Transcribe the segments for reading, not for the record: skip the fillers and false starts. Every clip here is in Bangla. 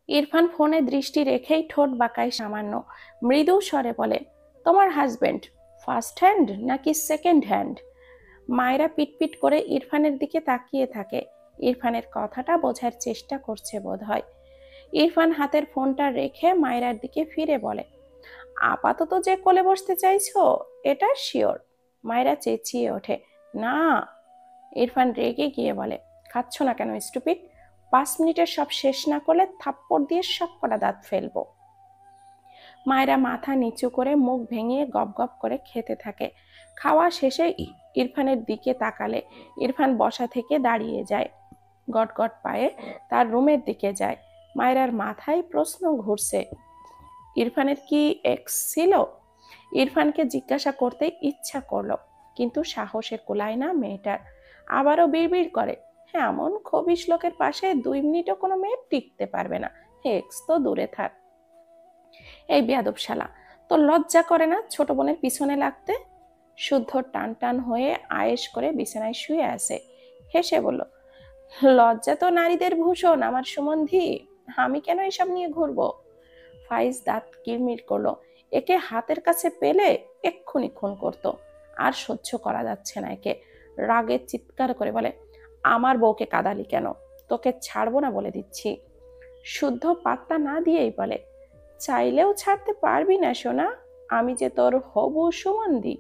ইরফান ফোনে দৃষ্টি রেখেই ঠোঁট বাঁকায় সামান্য, মৃদু স্বরে বলে, তোমার হাজবেন্ড ফার্স্ট হ্যান্ড নাকি সেকেন্ড হ্যান্ড? মায়েরা পিটপিট করে ইরফানের দিকে তাকিয়ে থাকে। ইরফানের কথাটা বোঝার চেষ্টা করছে বোধহয়। ইরফান হাতের ফোনটা রেখে মায়েরার দিকে ফিরে বলে, আপাতত যে কোলে বসতে চাইছো এটা শিওর? মায়েরা চেঁচিয়ে ওঠে, না। ইরফান রেগে গিয়ে বলে, খাচ্ছ না কেন স্টুপিড? 5 মিনিটের সব শেষ না করলে থাপ্পড় দিয়ে সব কটা দাঁত ফেলবো। মায়েরা মাথা নিচু করে মুখ ভেঙে গপ গপ করে খেতে থাকে। খাওয়া শেষে ইরফানের দিকে তাকালে ইরফান বসা থেকে দাঁড়িয়ে যায়, গটগট পায়ে তার রুমের দিকে যায়। মায়েরার মাথায় প্রশ্ন ঘুরছে, ইরফানের কি এক্স ছিল? ইরফানকে জিজ্ঞাসা করতে ইচ্ছা করলো, কিন্তু সাহসে কুলায় না মেয়েটার। আবারও বিড়বিড় করে, হ্যাঁ, এমন খবিশ লোকের পাশে 2 মিনিটও কোনো মেয়ে টিকতে পারবে না। এক্স তো দূরে থাক। এই বেয়াদব শালা, তোর লজ্জা করে না ছোট বোনের পিছনে লাগতে? শুদ্ধ টান টান হয়ে আয়েশ করে বিছানায় শুয়ে আছে। হেসে বলল, লজ্জা তো নারীদের ভূষণ আমার সুমন্ধি, আমি কেন এসব নিয়ে ঘুরবো? ফাইজ দাঁত কিরমির করলো। একে হাতের কাছে পেলে এক্ষুনি খুন করতো। আর সহ্য করা যাচ্ছে না একে। রাগে চিৎকার করে বলে, আমার বউকে কাঁদালি কেন? তোকে ছাড়বো না বলে দিচ্ছি। শুদ্ধ পাত্তা না দিয়েই বলে, চাইলেও ছাড়তে পারবি না সোনা, আমি যে তোর হবু সুমন্দি।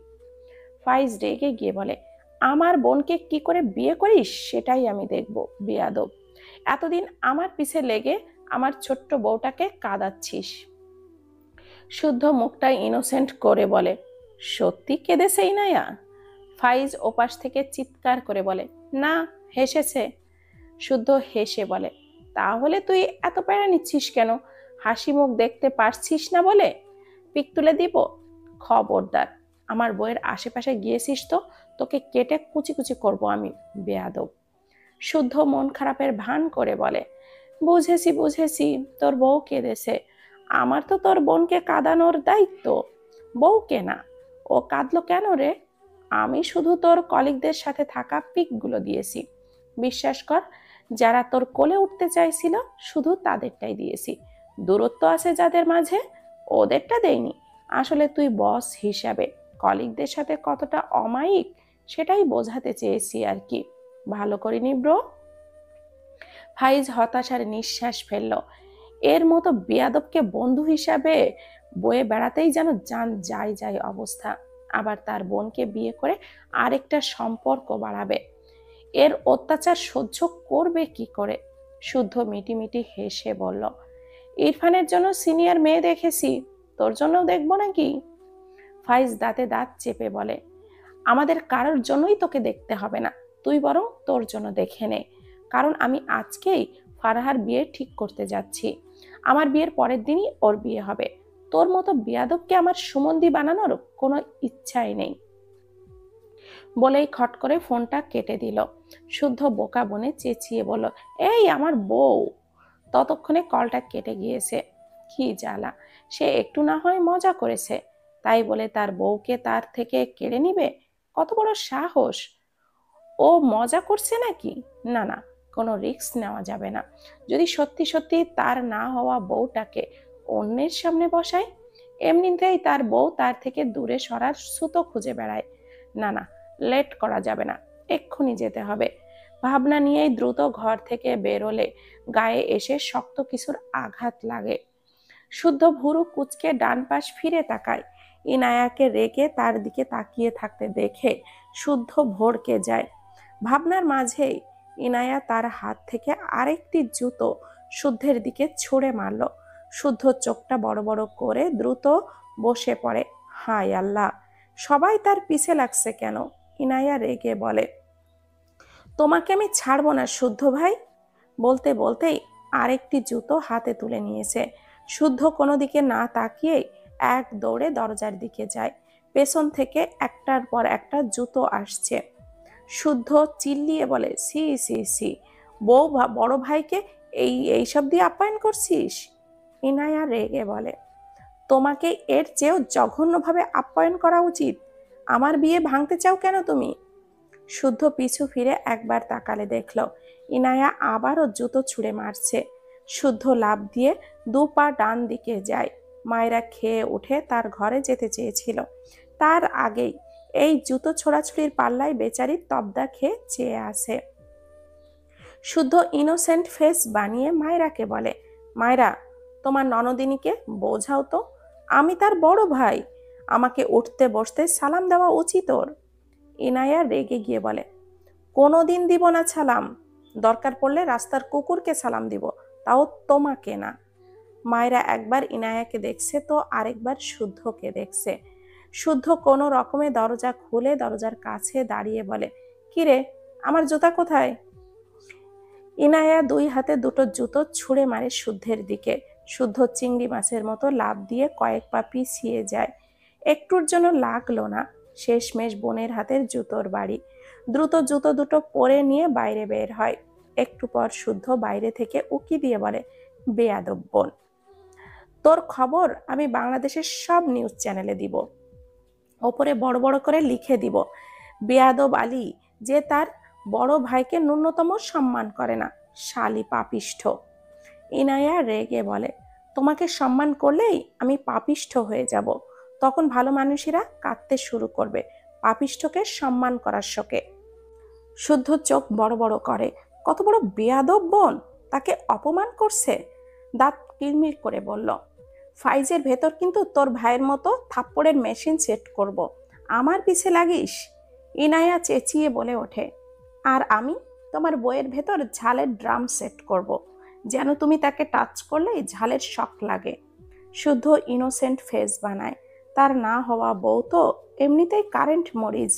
ফাইজ রেগে গিয়ে বলে, আমার বোনকে কি করে বিয়ে করিস সেটাই আমি দেখব বেয়াদব। এতদিন আমার পিছে লেগে আমার ছোট্ট বউটাকে কাঁদাচ্ছিস। শুদ্ধ মুখটা ইনোসেন্ট করে বলে, সত্যি কেঁদেছে ইনায়া? ফাইজ ওপাশ থেকে চিৎকার করে বলে, না, হেসেছে। শুদ্ধ হেসে বলে, তাহলে তুই এত প্যারা নিচ্ছিস কেন? হাসি মুখ দেখতে পারছিস না বলে পিক তুলে দিব? খবরদার আমার বইয়ের আশেপাশে গিয়েছিস তো তোকে কেটে কুচি কুচি করবো আমি, বেয়াদব। শুদ্ধ মন খারাপের ভান করে বলে, বুঝেছি বুঝেছি, তোর বউ কেঁদেছে। আমার তো তোর বোনকে কাঁদানোর দায়িত্ব, বউকে না। ও কাঁদলো কেন রে? আমি শুধু তোর কলিগদের সাথে থাকা পিকগুলো দিয়েছি। বিশ্বাস কর, যারা তোর কোলে উঠতে চাইছিল শুধু তাদেরটাই দিয়েছি। দূরত্ব আছে যাদের মাঝে, ওদেরটা দেইনি। আসলে তুই বস হিসাবে কলিগদের সাথে কতটা অমায়িক সেটাই বোঝাতে চেয়েছি আর কি। ভালো করিনি ব্রো। ফাইজ হতাশার নিঃশ্বাস ফেলল। এর মতো বেয়াদবকে বন্ধু হিসাবে বয়ে বেড়াতেই যেন জান যায় যায় অবস্থা। আবার তার বোনকে বিয়ে করে আরেকটা সম্পর্ক বাড়াবে। এর অত্যাচার সহ্য করবে কি করে? শুদ্ধ মিটিমিটি হেসে বলল, ইরফানের জন্য সিনিয়র মেয়ে দেখেছি, তোর জন্যও দেখবো নাকি? ফাইজ দাঁতে দাঁত চেপে বলে, আমাদের কারোর জন্যই তোকে দেখতে হবে না, তুই বরং তোর জন্য দেখে নে। কারণ আমি আজকেই ফারাহার বিয়ে ঠিক করতে যাচ্ছি। আমার বিয়ের পরের দিনই ওর বিয়ে হবে। তোর মতো বেয়াদবকে আমার সুমন্দি বানানোর কোনো ইচ্ছাই নেই। বলেই খট করে ফোনটা কেটে দিল। শুদ্ধ বোকা বনে চেঁচিয়ে বলল, এই আমার বউ। ততক্ষণে কলটা কেটে গিয়েছে। কি জ্বালা, সে একটু না হয় মজা করেছে, তাই বলে তার বউকে তার থেকে কেড়ে নিবে? কত বড় সাহস! ও মজা করছে নাকি? না না, কোনো রিস্ক নেওয়া যাবে না। যদি সত্যি সত্যি তার না হওয়া বউটাকে অন্যের সামনে বসায়, এমনিতেই তার বউ তার থেকে দূরে সরার সুতো খুঁজে বেড়ায়। না না, লেট করা যাবে না, এক্ষুনি যেতে হবে। ভাবনা নিয়েই দ্রুত ঘর থেকে বেরোলে গায়ে এসে শক্ত কিছুর আঘাত লাগে। শুদ্ধ ভুরু কুঁচকে ডান পাশ ফিরে তাকায়। ইনায়াকে রেগে তার দিকে তাকিয়ে থাকতে দেখে শুদ্ধ ভড়কে যায়। ভাবনার মাঝেই ইনায়া তার হাত থেকে আরেকটি জুতো শুদ্ধের দিকে ছুঁড়ে মারল। শুদ্ধ চোখটা বড় বড় করে দ্রুত বসে পড়ে। হায় আল্লাহ, সবাই তার পিছে লাগছে কেন? ইনায়া রেগে বলে, তোমাকে আমি ছাড়বো না শুদ্ধ ভাই। বলতে বলতেই আরেকটি জুতো হাতে তুলে নিয়েছে। শুদ্ধ কোনো দিকে না তাকিয়ে এক দৌড়ে দরজার দিকে যায়। পেছন থেকে একটার পর একটা জুতো আসছে। শুদ্ধ চিল্লিয়ে বলে, সি সি সি, বউ বড় ভাইকে এইসব দিয়ে আপ্যায়ন করছিস? ইনায়া রেগে বলে, তোমাকে এর চেয়েও জঘন্যভাবে আপ্যায়ন করা উচিত। আমার বিয়ে ভাঙতে চাও কেন তুমি? শুদ্ধ পিছু ফিরে একবার তাকালে দেখল ইনায়া আবারও জুতো ছুঁড়ে মারছে। শুদ্ধ লাফ দিয়ে 2 পা ডান দিকে যায়। মায়েরা খেয়ে উঠে তার ঘরে যেতে চেয়েছিল, তার আগেই এই জুতো ছোড়াছুড়ির পাল্লায় বেচারি তবদা খেয়ে চেয়ে আসে। শুদ্ধ ইনোসেন্ট ফেস বানিয়ে মায়রাকে বলে, মায়রা, তোমার ননদিনীকে বোঝাও তো, আমি তার বড় ভাই, আমাকে উঠতে বসতে সালাম দেওয়া উচিত ওর। ইনায়া রেগে গিয়ে বলে, কোনোদিন দিব না সালাম, দরকার পড়লে রাস্তার কুকুরকে সালাম দিব, তাও তোমাকে না। মায়েরা একবার ইনায়াকে দেখছে তো আরেকবার শুদ্ধকে দেখছে। শুদ্ধ কোনো রকমে দরজা খুলে দরজার কাছে দাঁড়িয়ে বলে, কিরে, আমার জুতা কোথায়? ইনায়া 2 হাতে দুটো জুতো ছুঁড়ে মারে শুদ্ধের দিকে। শুদ্ধ চিংড়ি মাছের মতো লাফ দিয়ে কয়েক পা পিছিয়ে যায়। একটুর জন্য লাগলো না, শেষমেশ বোনের হাতের জুতোর বাড়ি। দ্রুত জুতো দুটো পরে নিয়ে বাইরে বের হয়। একটু পর শুদ্ধ বাইরে থেকে উকি দিয়ে বলে, বেয়াদব বোন, তোর খবর আমি বাংলাদেশের সব নিউজ চ্যানেলে দিব, ওপরে বড় বড় করে লিখে দিব, বেয়াদব আলী যে তার বড় ভাইকে ন্যূনতম সম্মান করে না, শালি পাপিষ্ঠ। ইনায়া রেগে বলে, তোমাকে সম্মান করলেই আমি পাপিষ্ঠ হয়ে যাব, তখন ভালো মানুষেরা কাঁদতে শুরু করবে পাপিষ্ঠকে সম্মান করার শোকে। শুদ্ধ চোখ বড় বড় করে, কত বড় বেয়াদব বোন, তাকে অপমান করছে। দাঁত কিরমির করে বলল, ফাইজের ভেতর কিন্তু তোর ভাইয়ের মতো থাপ্পড়ের মেশিন সেট করব, আমার পিছে লাগিস? ইনায়া চেঁচিয়ে বলে ওঠে, আর আমি তোমার বইয়ের ভেতর ঝালের ড্রাম সেট করব, যেন তুমি তাকে টাচ করলেই ঝালের শক লাগে। শুদ্ধ ইনোসেন্ট ফেস বানায়, তার না হওয়া বউ তো এমনিতেই কারেন্ট মরিজ,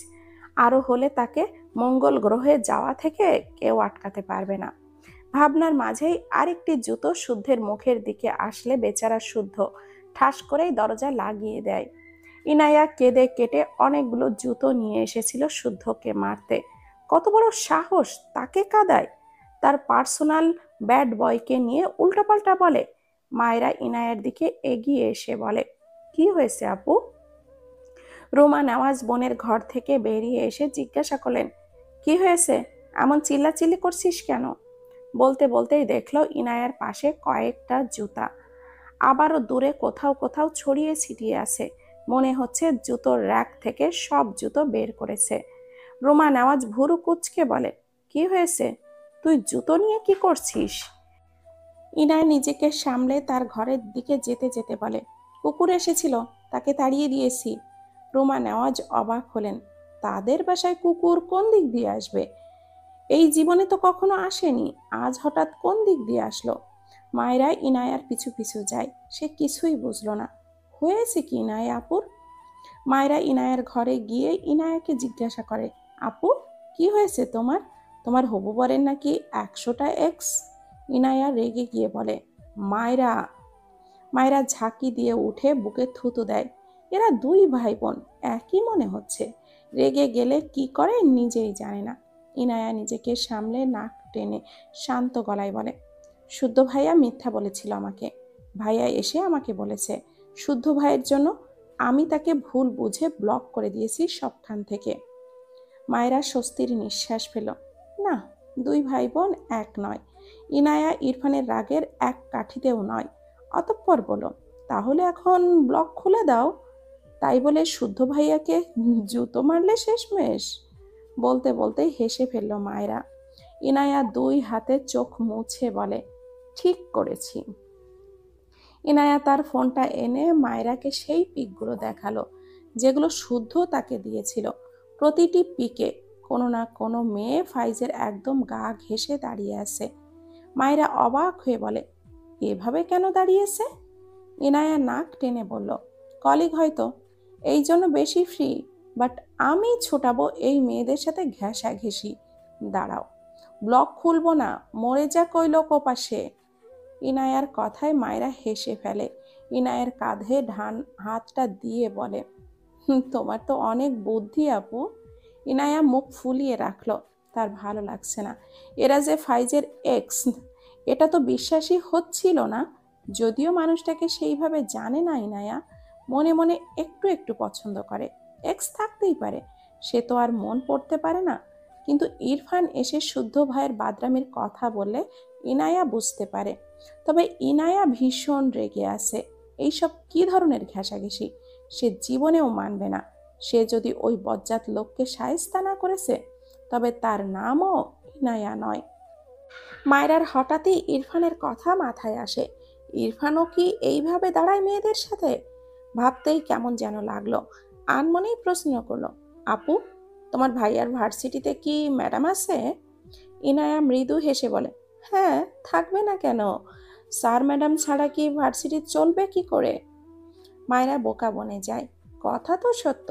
আরো হলে তাকে মঙ্গল গ্রহে যাওয়া থেকে কেউ আটকাতে পারবে না। ভাবনার মাঝেই আরেকটি জুতো শুদ্ধের মুখের দিকে আসলে বেচারা শুদ্ধ ঠাস করেই দরজা লাগিয়ে দেয়। ইনায়া কেঁদে কেটে অনেকগুলো জুতো নিয়ে এসেছিল শুদ্ধকে মারতে, কত বড় সাহস তাকে কাঁদায়, তার পার্সোনাল ব্যাড বয়কে নিয়ে উল্টাপাল্টা বলে। মায়েরা ইনায়ার দিকে এগিয়ে এসে বলে, কি হয়েছে আপু? রোমা নেওয়াজ বোনের ঘর থেকে বেরিয়ে এসে জিজ্ঞাসা করলেন, কি হয়েছে, এমন চিল্লাচিল্লি করছিস কেন? বলতে বলতেই দেখলো ইনায়ার পাশে কয়েকটা জুতা আবারও দূরে কোথাও কোথাও ছড়িয়ে ছিটিয়ে আছে, মনে হচ্ছে জুতোর র্যাক থেকে সব জুতো বের করেছে। রোমা নেওয়াজ ভুরু কুচকে বলে, কি হয়েছে, তুই জুতো নিয়ে কি করছিস? ইনায় নিজেকে সামলে তার ঘরের দিকে যেতে যেতে বলে, কুকুর এসেছিল, তাকে তাড়িয়ে দিয়েছি। রোমা নেওয়াজ অবাক হলেন, তাদের বাসায় কুকুর কোন দিক দিয়ে আসবে? এই জীবনে তো কখনো আসেনি, আজ হঠাৎ কোন দিক দিয়ে আসলো? মায়েরা ইনায়ার পিছু পিছু যায়, সে কিছুই বুঝলো না। হয়েছে কি ইনায়া আপুর? মায়েরা ইনায়ার ঘরে গিয়ে ইনায়াকে জিজ্ঞাসা করে, আপু, কি হয়েছে তোমার? তোমার হবু বরের নাকি 100টা এক্স? ইনায়া রেগে গিয়ে বলে, মায়েরা। মায়েরা ঝাঁকি দিয়ে উঠে বুকে থুতু দেয়, এরা 2 ভাই বোন, একই মনে হচ্ছে, রেগে গেলে কি করে নিজেই জানে না। ইনায়া নিজেকে সামলে নাক টেনে শান্ত গলায় বলে, শুদ্ধ ভাইয়া মিথ্যা বলেছিল আমাকে, ভাইয়া এসে আমাকে বলেছে শুদ্ধ ভাইয়ের জন্য আমি তাকে ভুল বুঝে ব্লক করে দিয়েছি সবখান থেকে। মায়েরা স্বস্তির নিঃশ্বাস ফেল, না, 2 ভাই বোন এক নয়, ইনায়া ইরফানের রাগের এক কাঠিতেও নয়। অতঃপর বলো, তাহলে এখন ব্লক খুলে দাও, তাই বলে শুদ্ধ ভাইয়াকে জুতো মারলে শেষমেশ? বলতে বলতেই হেসে ফেলল মায়েরা। ইনায়া 2 হাতে চোখ মুছে বলে, ঠিক করেছি। ইনায়া তার ফোনটা এনে মায়েরাকে সেই পিকগুলো দেখালো যেগুলো শুদ্ধ তাকে দিয়েছিল। প্রতিটি পিকে কোনো না কোনো মেয়ে ফাইজের একদম গা ঘেঁষে দাঁড়িয়ে আছে। মায়েরা অবাক হয়ে বলে, এভাবে কেন দাঁড়িয়েছে? ইনায়া নাক টেনে বলল, কলিগ হয়তো, এই জন্য বেশি ফ্রি, বাট আমি ছোটাবো এই মেয়েদের সাথে ঘেঁষাঘেঁষি। দাঁড়াও, ব্লক খুলবো না, মরে যা কইলো কোপাশে। ইনায়ার কথায় মায়েরা হেসে ফেলে। ইনায়ের কাঁধে হাতটা দিয়ে বলে, তোমার তো অনেক বুদ্ধি আপু। ইনায়া মুখ ফুলিয়ে রাখলো, তার ভালো লাগছে না। এরা যে ফাইজের এক্স, এটা তো বিশ্বাসই হচ্ছিল না। যদিও মানুষটাকে সেইভাবে জানে না ইনায়া, মনে মনে একটু একটু পছন্দ করে। এক্স থাকতেই পারে, সে তো আর মন পড়তে পারে না। কিন্তু ইরফান এসে শুদ্ধ ভাইয়ের বাদরামির কথা বললে ইনায়া বুঝতে পারে। তবে ইনায়া ভীষণ রেগে আছে। এইসব কি ধরনের ঘেঁষাঘেঁষি? সে জীবনেও মানবে না। সে যদি ওই বজ্জাত লোককে শায়েস্তা না করেছে, তবে তার নামও ইনায়া নয়। মায়রার হঠাৎই ইরফানের কথা মাথায় আসে। ইরফানও কি এইভাবে দাঁড়ায় মেয়েদের সাথে? ভাবতেই কেমন যেন লাগলো। আনমনেই প্রশ্ন করলো, আপু, তোমার ভাইয়ার ভার্সিটিতে কি ম্যাডাম আছে? ইনায়া মৃদু হেসে বলে, হ্যাঁ, থাকবে না কেন? স্যার ম্যাডাম ছাড়া কি ভার্সিটি চলবে কি করে? মায়েরা বোকা বনে যায়। কথা তো সত্য।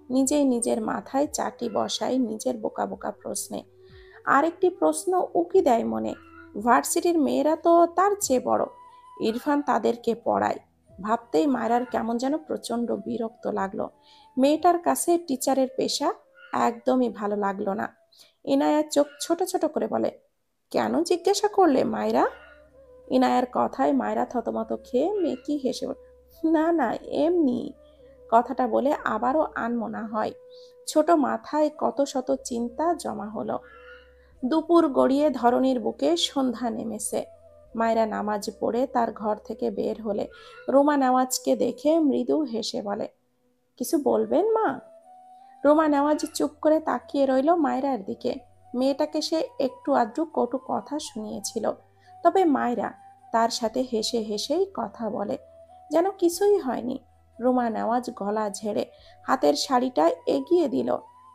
নিজেই নিজের মাথায় চাটি বসায় নিজের বোকা বোকা প্রশ্নে। আরেকটি প্রশ্ন উকি দেয় মনে, ভার্সিটির মেয়েরা তো তার চেয়ে বড়। ইরফান তাদেরকে পড়ায়। ভাবতেই মায়েরার কেমন যেন প্রচন্ড বিরক্ত লাগলো। মেয়েটার কাছে টিচারের পেশা একদমই ভালো লাগলো না। ইনায়া চোখ ছোট ছোট করে বলে, কেন জিজ্ঞাসা করলে মায়েরা? ইনায়ার কথায় মায়েরা থতমত খেয়ে মেকি হেসে বলে, না না, এমনি। কথাটা বলে আবারও আনমনা হয়। ছোট মাথায় কত শত চিন্তা জমা হলো। দুপুর গড়িয়ে ধরণীর বুকে সন্ধ্যা নেমেছে। মায়েরা নামাজ পড়ে তার ঘর থেকে বের হলে রোমা নেওয়াজকে দেখে মৃদু হেসে বলে, কিছু বলবেন মা? রোমা নেওয়াজ চুপ করে তাকিয়ে রইল মায়রার দিকে। মেয়েটাকে সে একটু আধটু কটু কথা শুনিয়েছিল, তবে মায়রা তার সাথে হেসে হেসেই কথা বলে, যেন কিছুই হয়নি। রোমা নেওয়াজ গলা ঝেড়ে হাতের শাড়িটা এগিয়ে দিল।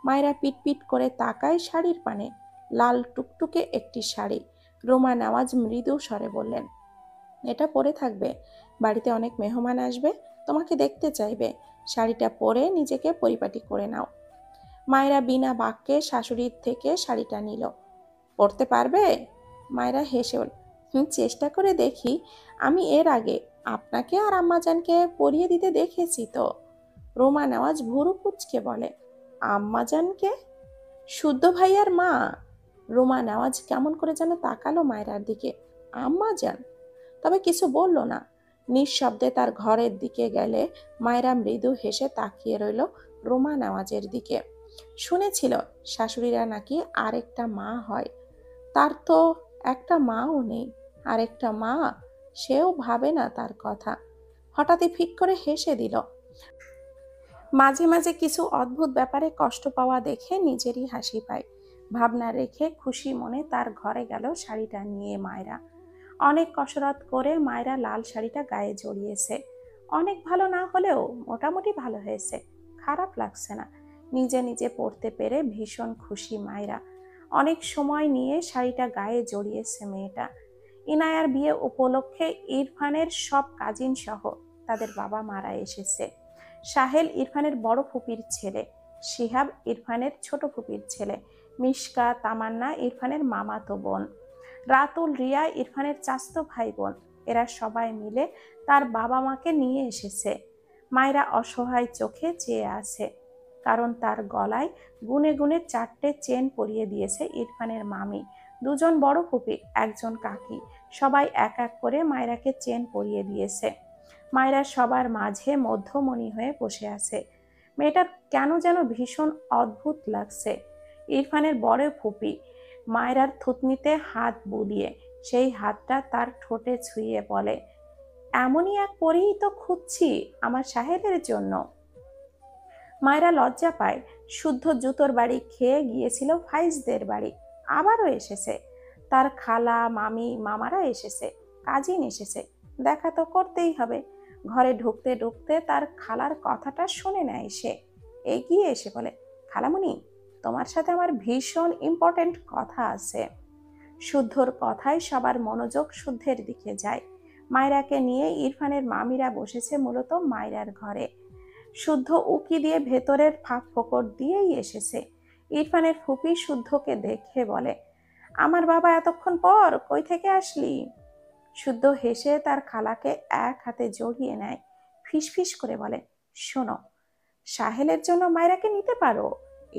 মায়রা পিটপিট করে তাকায় শাড়ির পানে। লাল টুকটুকে একটি শাড়ি। রোমা নেওয়াজ মৃদু স্বরে বললেন, এটা পরে থাকবে, বাড়িতে অনেক মেহমান আসবে, তোমাকে দেখতে চাইবে, শাড়িটা পরে নিজেকে পরিপাটি করে নাও। মায়েরা বিনা বাক্যে শাশুড়ির থেকে শাড়িটা নিল। পরতে পারবে? মায়েরা হেসে বলল, চেষ্টা করে দেখি। আমি এর আগে আপনাকে আর আম্মাজানকে পরিয়ে দিতে দেখেছি তো। রোমা নেওয়াজ ভুরু কুঁচকে বলে, আম্মাজানকে? শুদ্ধ ভাইয়ার মা। রোমা নেওয়াজ কেমন করে যেন তাকালো মায়রার দিকে। আম্মাজান? তবে কিছু বলল না। নিঃশব্দে তার ঘরের দিকে গেলে মায়েরা মৃদু হেসে তাকিয়ে রইল রোমা নেওয়াজের দিকে। শুনেছিল শাশুড়িরা নাকি আরেকটা মা হয়। তার তো একটা মাও নেই। আরেকটা মা, সেও ভাবে না তার কথা। হঠাৎই ফিক করে হেসে দিল। মাঝে মাঝে কিছু অদ্ভুত ব্যাপারে কষ্ট পাওয়া দেখে নিজেরই হাসি পায়। ভাবনা রেখে খুশি মনে তার ঘরে গেল শাড়িটা নিয়ে মায়রা। অনেক কসরত করে মায়রা লাল শাড়িটা গায়ে জড়িয়েছে। অনেক ভালো না হলেও মোটামুটি ভালো হয়েছে, খারাপ লাগছে না। নিজে নিজে পরতে পেরে ভীষণ খুশি মায়রা। অনেক সময় নিয়ে শাড়িটা গায়ে জড়িয়েছে মেয়েটা। ইনায়ার বিয়ে উপলক্ষে ইরফানের সব কাজিন সহ তাদের বাবা মারা এসেছে। সাহেল ইরফানের বড় ফুপির ছেলে, শিহাব ইরফানের ছোট ফুপির ছেলে, মিশকা তামান্না ইরফানের মামাতো বোন, রাতুল রিয়া ইরফানের চাচাতো ভাই বোন। এরা সবাই মিলে তার বাবা মাকে নিয়ে এসেছে। মায়েরা অসহায় চোখে চেয়ে আছে, কারণ তার গলায় গুনে গুনে 4টে চেন পরিয়ে দিয়েছে ইরফানের মামি, দুজন বড় ফুপি, একজন কাকি। সবাই এক এক করে মায়েরাকে চেন পরিয়ে দিয়েছে। মায়েরা সবার মাঝে মধ্যমণি হয়ে বসে আছে। মেয়েটার কেন যেন ভীষণ অদ্ভুত লাগছে। ইরফানের বড় ফুপি মায়রার থুতনিতে হাত বুলিয়ে সেই হাতটা তার ঠোঁটে ছুঁয়ে বলে, এমনই এক পরেই তো খুঁজছি আমার সাহেবের জন্য। মায়েরা লজ্জা পায়। শুদ্ধ জুতোর বাড়ি খেয়ে গিয়েছিল ফাইজদের বাড়ি, আবারও এসেছে। তার খালা মামি মামারা এসেছে, কাজিন এসেছে, দেখা তো করতেই হবে। ঘরে ঢুকতে ঢুকতে তার খালার কথাটা শুনে নেয় সে। এগিয়ে এসে বলে, খালামণি, তোমার সাথে আমার ভীষণ ইম্পর্টেন্ট কথা আছে। শুদ্ধর কথায় সবার মনোযোগ শুদ্ধের দিকে যায়। মায়রাকে নিয়ে ইরফানের মামিরা বসেছে মূলত মায়রার ঘরে। শুদ্ধ উকি দিয়ে ভেতরের ফাঁক ফোকর দিয়েই এসেছে। ইরফানের ফুপি শুদ্ধকে দেখে বলে, আমার বাবা এতক্ষণ পর কই থেকে আসলি? শুদ্ধ হেসে তার খালাকে এক হাতে জড়িয়ে নেয়। ফিসফিস করে বলে, শোনো, সাহেলের জন্য মায়রাকে নিতে পারো,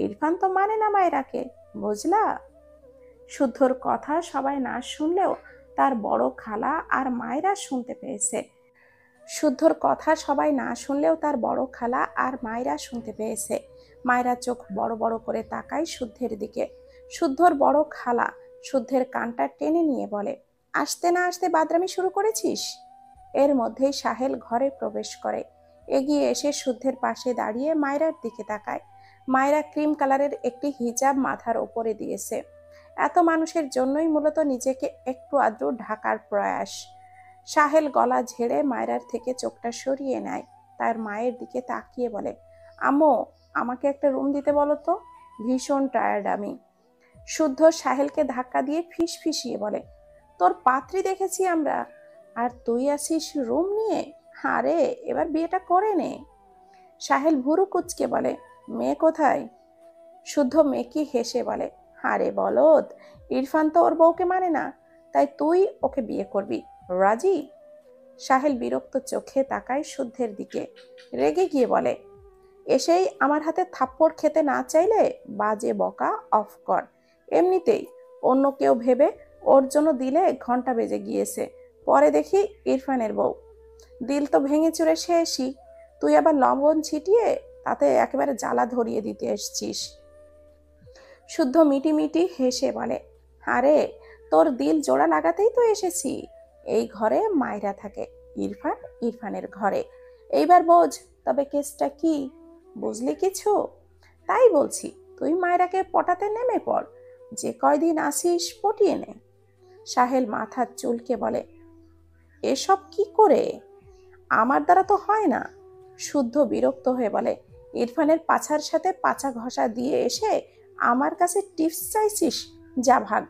ইরফান তো মানে না মায়রাকে, বুঝলা? শুদ্ধর কথা সবাই না শুনলেও তার বড় খালা আর মায়রা শুনতে পেয়েছে। শুদ্ধর কথা সবাই না শুনলেও তার বড় খালা আর মায়রা শুনতে পেয়েছে। মায়রা চোখ বড় বড় করে তাকায় শুদ্ধের দিকে। শুদ্ধর বড় খালা শুদ্ধের কানটা টেনে নিয়ে বলে, আসতে না আসতে বাদরামি শুরু করেছিস? এর মধ্যেই সাহেল ঘরে প্রবেশ করে। এগিয়ে এসে শুদ্ধের পাশে দাঁড়িয়ে মায়রার দিকে তাকায়। মায়রা ক্রিম কালারের একটি হিজাব মাথার ওপরে দিয়েছে। এত মানুষের জন্যই মূলত নিজেকে একটু আধটু ঢাকার প্রয়াস। সাহেল গলা ঝেড়ে মায়রার থেকে চোখটা সরিয়ে নেয়। তার মায়ের দিকে তাকিয়ে বলে, আম্মু, আমাকে একটা রুম দিতে বলো তো, ভীষণ টায়ার্ড আমি। শুদ্ধ সাহেলকে ধাক্কা দিয়ে ফিসফিসিয়ে বলে, তোর পাত্রী দেখেছি আমরা, আর তুই আসিস রুম নিয়ে? আরে এবার বিয়েটা করে নে। সাহেল ভুরু কুচকে বলে, মেয়ে কোথায়? শুদ্ধ মেকি হেসে বলে, আরে বলদ, ইরফান তো ওর বউকে মানে না, তাই তুই ওকে বিয়ে করবি, রাজি? সাহেল বিরক্ত চোখে তাকায় শুদ্ধের দিকে, রেগে গিয়ে বলে, এসেই আমার হাতে থাপ্পড় খেতে না চাইলে বাজে বকা অফ কর। এমনিতেই অন্য কেউ ভেবে ওর জন্য দিলে ঘন্টা বেজে গিয়েছে, পরে দেখি ইরফানের বউ। দিল তো ভেঙে চুরে শেষই, তুই আবার লবণ ছিটিয়ে তাতে একেবারে জ্বালা ধরিয়ে দিতে এসছিস। শুদ্ধ মিটি মিটি হেসে বলে, আরে তোর দিল জোড়া লাগাতেই তো এসেছি। এই ঘরে মায়রা থাকে, ইরফান ইরফানের ঘরে। এইবার বোঝ তবে কেসটা কি, বুঝলি কিছু? তাই বলছি, তুই মায়রাকে পটাতে নেমে পড়, যে কয়দিন আসিস পটিয়ে নে। সাহেল মাথার চুলকে বলে, এসব কি করে? আমার দ্বারা তো হয় না। শুদ্ধ বিরক্ত হয়ে বলে, ইরফানের পাছার সাথে পাছা ঘষা দিয়ে এসে আমার কাছে টিপস চাইছিস? যা ভাগ,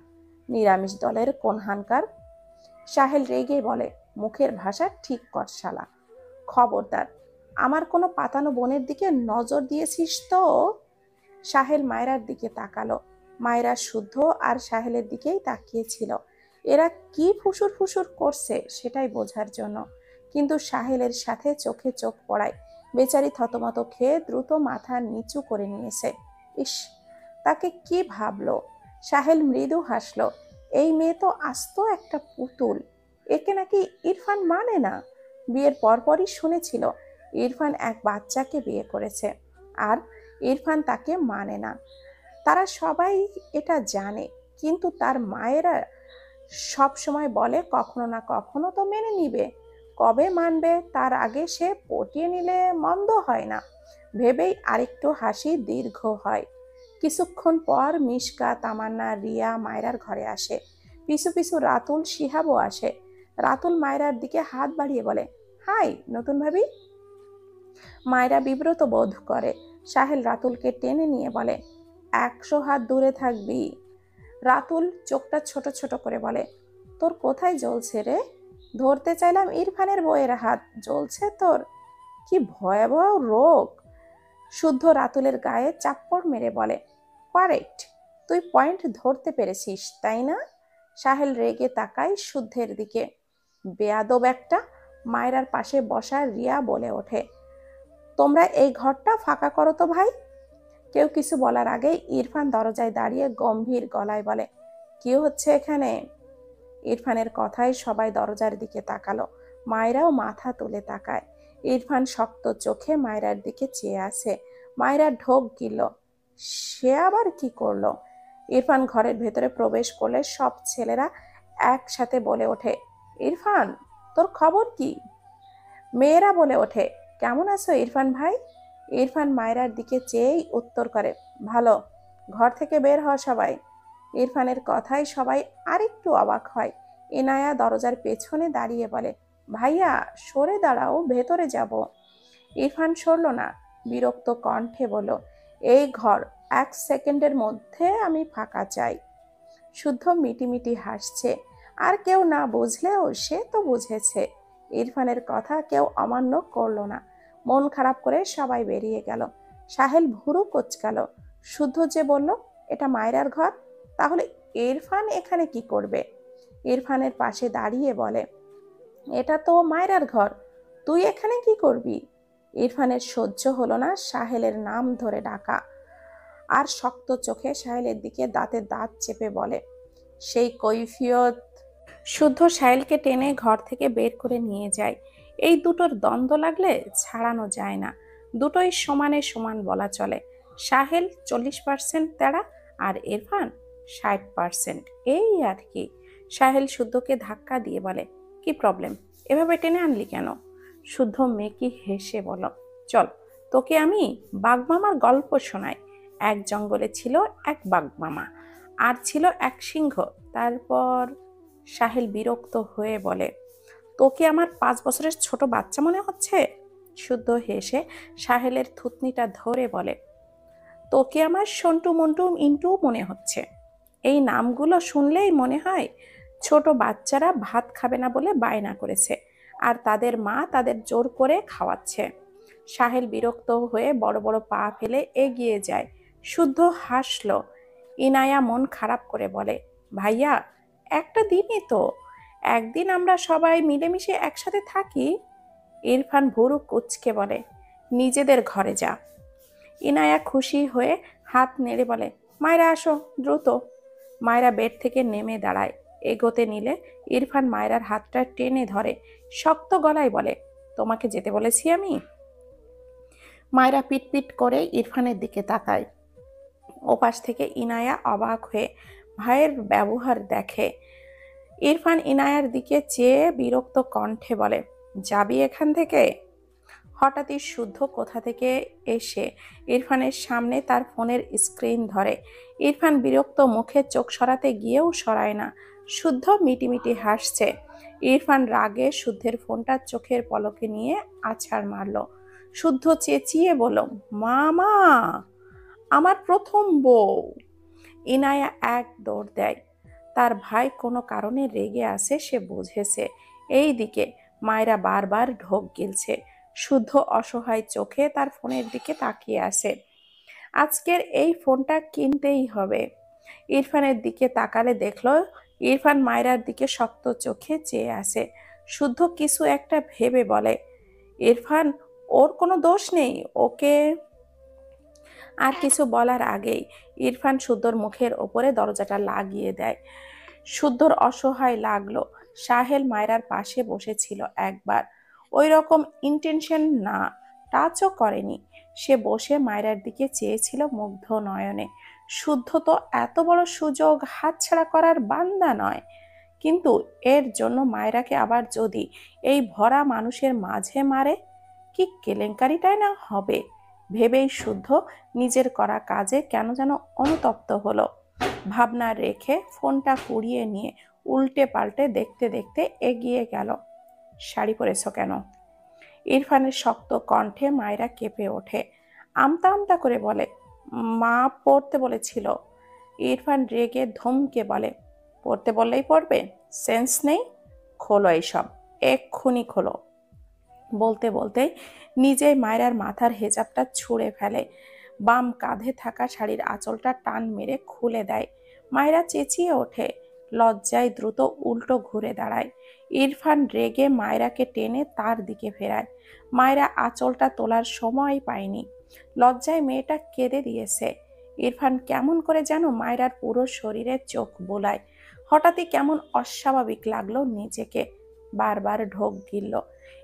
নিরামিষ দলের কোনহানকার। সাহেল রেগে বলে, মুখের ভাষা ঠিক কর শালা, খবরদার আমার কোনো পাতানো বোনের দিকে নজর দিয়েছিস তো। সাহেল মায়রার দিকে তাকালো। মায়রা শুদ্ধ আর সাহেলের দিকেই তাকিয়েছিল, এরা কি ফুসুর ফুসুর করছে সেটাই বোঝার জন্য। কিন্তু সাহেলের সাথে চোখে চোখ পড়ায় বেচারি থতমত খেয়ে দ্রুত মাথা নিচু করে নিয়েছে। ইস, তাকে কি ভাবলো? সাহেল মৃদু হাসলো, এই মেয়ে তো আস্ত একটা পুতুল, একে নাকি ইরফান মানে না। বিয়ের পরপরই শুনেছিল ইরফান এক বাচ্চাকে বিয়ে করেছে, আর ইরফান তাকে মানে না। তারা সবাই এটা জানে, কিন্তু তার মায়েরা সব সময় বলে কখনো না কখনো তো মেনে নিবে। কবে মানবে তার আগে সে পটিয়ে নিলে মন্দ হয় না ভেবেই আরেকটু হাসি দীর্ঘ হয়। কিছুক্ষণ পর মিশকা, তামান্না, রিয়া মায়রার ঘরে আসে। পিছু পিছু রাতুল, শিহাবও আসে। রাতুল মায়রার দিকে হাত বাড়িয়ে বলে, হাই নতুন ভাবি। মায়রা বিব্রত বোধ করে। সাহেল রাতুলকে টেনে নিয়ে বলে, 100 হাত দূরে থাকবি। রাতুল চোখটা ছোট ছোট করে বলে, তোর কোথায় জ্বলছে রে? ধরতে চাইলাম ইরফানের বউয়ের হাত, জ্বলছে তোর? কি ভয়াবহ রোগ। শুদ্ধ রাতুলের গায়ে চাপ্পড় মেরে বলে, কারেক্ট, তুই পয়েন্ট ধরতে পেরেছিস তাই না? সাহেল রেগে তাকায় শুদ্ধের দিকে। বেয়াদব একটা। মায়রার পাশে বসা রিয়া বলে ওঠে, তোমরা এই ঘরটা ফাঁকা করো তো ভাই। কেউ কিছু বলার আগেই ইরফান দরজায় দাঁড়িয়ে গম্ভীর গলায় বলে, কি হচ্ছে এখানে? ইরফানের কথায় সবাই দরজার দিকে তাকালো। মায়রাও মাথা তুলে তাকায়। ইরফান শক্ত চোখে মায়রার দিকে চেয়ে আছে। মায়রা ঢোক গিলল। সে আবার কি করলো? ইরফান ঘরের ভেতরে প্রবেশ করলে সব ছেলেরা একসাথে বলে ওঠে, ইরফান, তোর খবর কি? মেয়েরা বলে ওঠে, কেমন আছো ইরফান ভাই? ইরফান মায়রার দিকে চেয়েই উত্তর করে, ভালো। ঘর থেকে বের হও সবাই। ইরফানের কথায় সবাই আরেকটু অবাক হয়। ইনায়া দরজার পেছনে দাঁড়িয়ে বলে, ভাইয়া সরে দাঁড়াও, ভেতরে যাব। ইরফান সরল না, বিরক্ত কণ্ঠে বলল, এই ঘর 1 সেকেন্ডের মধ্যে আমি ফাঁকা চাই। শুদ্ধ মিটিমিটি হাসছে, আর কেউ না বুঝলেও সে তো বুঝেছে। ইরফানের কথা কেউ অমান্য করল না। মন খারাপ করে সবাই বেরিয়ে গেল। সাহেল ভুরু কোঁচকাল। শুদ্ধ যে বলল এটা মায়রার ঘর, তাহলে ইরফান এখানে কি করবে? ইরফানের পাশে দাঁড়িয়ে বলে, এটা তো মায়রার ঘর, তুই এখানে কি করবি? ইরফানের সহ্য হলো না সাহেলের নাম ধরে ডাকা, আর শক্ত চোখে সাহেলের দিকে দাঁতে দাঁত চেপে বলে, সেই কৈফিয়ত। শুদ্ধ সাহেলকে টেনে ঘর থেকে বের করে নিয়ে যায়। এই দুটোর দ্বন্দ্ব লাগলে ছাড়ানো যায় না। দুটোই সমানে সমান বলা চলে। সাহেল 40% তেড়া, আর ইরফান 60%, এই আর কি। সাহেল শুদ্ধকে ধাক্কা দিয়ে বলে, কি প্রবলেম, এভাবে টেনে আনলি কেন? শুদ্ধ মেকি হেসে বলল, চল তোকে আমি বাঘমামার গল্প শোনাই। এক জঙ্গলে ছিল এক বাঘমামা, আর ছিল এক সিংহ। তারপর সাহেল বিরক্ত হয়ে বলে, তোকে আমার 5 বছরের ছোট বাচ্চা মনে হচ্ছে? শুদ্ধ হেসে সাহেলের থুতনিটা ধরে বলে, তোকে আমার সন্টু মন্টু ইন্টু মনে হচ্ছে। এই নামগুলো শুনলেই মনে হয় ছোট বাচ্চারা ভাত খাবে না বলে বায়না করেছে, আর তাদের মা তাদের জোর করে খাওয়াচ্ছে। সাহেল বিরক্ত হয়ে বড় বড় পা ফেলে এগিয়ে যায়। শুদ্ধ হাসলো। ইনায়া মন খারাপ করে বলে, ভাইয়া, একটা দিনই তো, একদিন আমরা সবাই মিলেমিশে একসাথে থাকি। ইরফান ভুরু কুঁচকে বলে, নিজেদের ঘরে যা। ইনায়া খুশি হয়ে হাত নেড়ে বলে, মায়েরা আসো দ্রুত। মায়েরা বেড থেকে নেমে দাঁড়ায়। এগোতে নিলে ইরফান মায়েরার হাতটা টেনে ধরে, শক্ত গলায় বলে, তোমাকে যেতে বলেছি আমি? মায়েরা পিটপিট করে ইরফানের দিকে তাকায়। ওপাশ থেকে ইনায়া অবাক হয়ে ভাইয়ের ব্যবহার দেখে। ইরফান ইনায়ার দিকে চেয়ে বিরক্ত কণ্ঠে বলে, যাবি এখান থেকে? হঠাৎই শুদ্ধ কোথা থেকে এসে ইরফানের সামনে তার ফোনের স্ক্রিন ধরে। ইরফান বিরক্ত মুখে চোখ সরাতে গিয়েও সরায় না। শুদ্ধ মিটিমিটি হাসছে। ইরফান রাগে শুদ্ধের ফোনটা চোখের পলকে নিয়ে আছাড় মারল। শুদ্ধ চেঁচিয়ে বলল, মামা, আমার প্রথম বউ। ইনায়া এক দৌড় দেয়। তার ভাই কোনো কারণে রেগে আছে সে বুঝেছে। এই দিকে মায়েরা বারবার ঢোক গিলছে। শুদ্ধ অসহায় চোখে তার ফোনের দিকে তাকিয়ে আছে। আজকের এই ফোনটা কিনতেই হবে। ইরফানের দিকে তাকালে দেখলো ইরফান মায়রার দিকে শক্ত চোখে চেয়ে আছে। শুদ্ধ কিছু একটা ভেবে বলে, ইরফান, ওর কোনো দোষ নেই, ওকে। আর কিছু বলার আগেই ইরফান শুদ্ধর মুখের ওপরে দরজাটা লাগিয়ে দেয়। শুদ্ধর অসহায় লাগলো। সাহেল মায়রার পাশে বসেছিল একবার, ওই রকম ইন্টেনশন না, টাচও করেনি। সে বসে মায়রার দিকে চেয়েছিল মুগ্ধ নয়নে। শুদ্ধ তো এত বড় সুযোগ হাতছাড়া করার বান্দা নয়, কিন্তু এর জন্য মায়রাকে আবার যদি এই ভরা মানুষের মাঝে মারে, কি কেলেঙ্কারিটাই না হবে ভেবেই শুদ্ধ নিজের করা কাজে কেন যেন অনুতপ্ত হলো। ভাবনা রেখে ফোনটা কুড়িয়ে নিয়ে উল্টে পাল্টে দেখতে দেখতে এগিয়ে গেল। শাড়ি পরেছ কেন? ইরফানের শক্ত কণ্ঠে মায়েরা কেঁপে ওঠে। আমতা আমতা করে বলে, মা পড়তে বলেছিল। ইরফান রেগে ধমকে বলে, পড়তে বললেই পড়বে? সেন্স নেই? খোলো এইসব, এক্ষুনি খোলো। বলতে বলতে নিজেই মায়রার মাথার হেজাবটা ছুঁড়ে ফেলে। বাম কাঁধে থাকা শাড়ির আঁচলটা টান মেরে খুলে দেয়। মায়রা চেঁচিয়ে ওঠে। লজ্জায় দ্রুত উল্টো ঘুরে দাঁড়ায়। ইরফান রেগে মায়রাকে টেনে তার দিকে ফেরায়। মায়রা আঁচলটা তোলার সময় পায়নি। লজ্জায় মেয়েটা কেঁদে দিয়েছে। ইরফান কেমন করে যেন মায়রার পুরো শরীরে চোখ বোলায়। হঠাৎই কেমন অস্বাভাবিক লাগলো নিজেকে। বারবার ঢোক গিলল।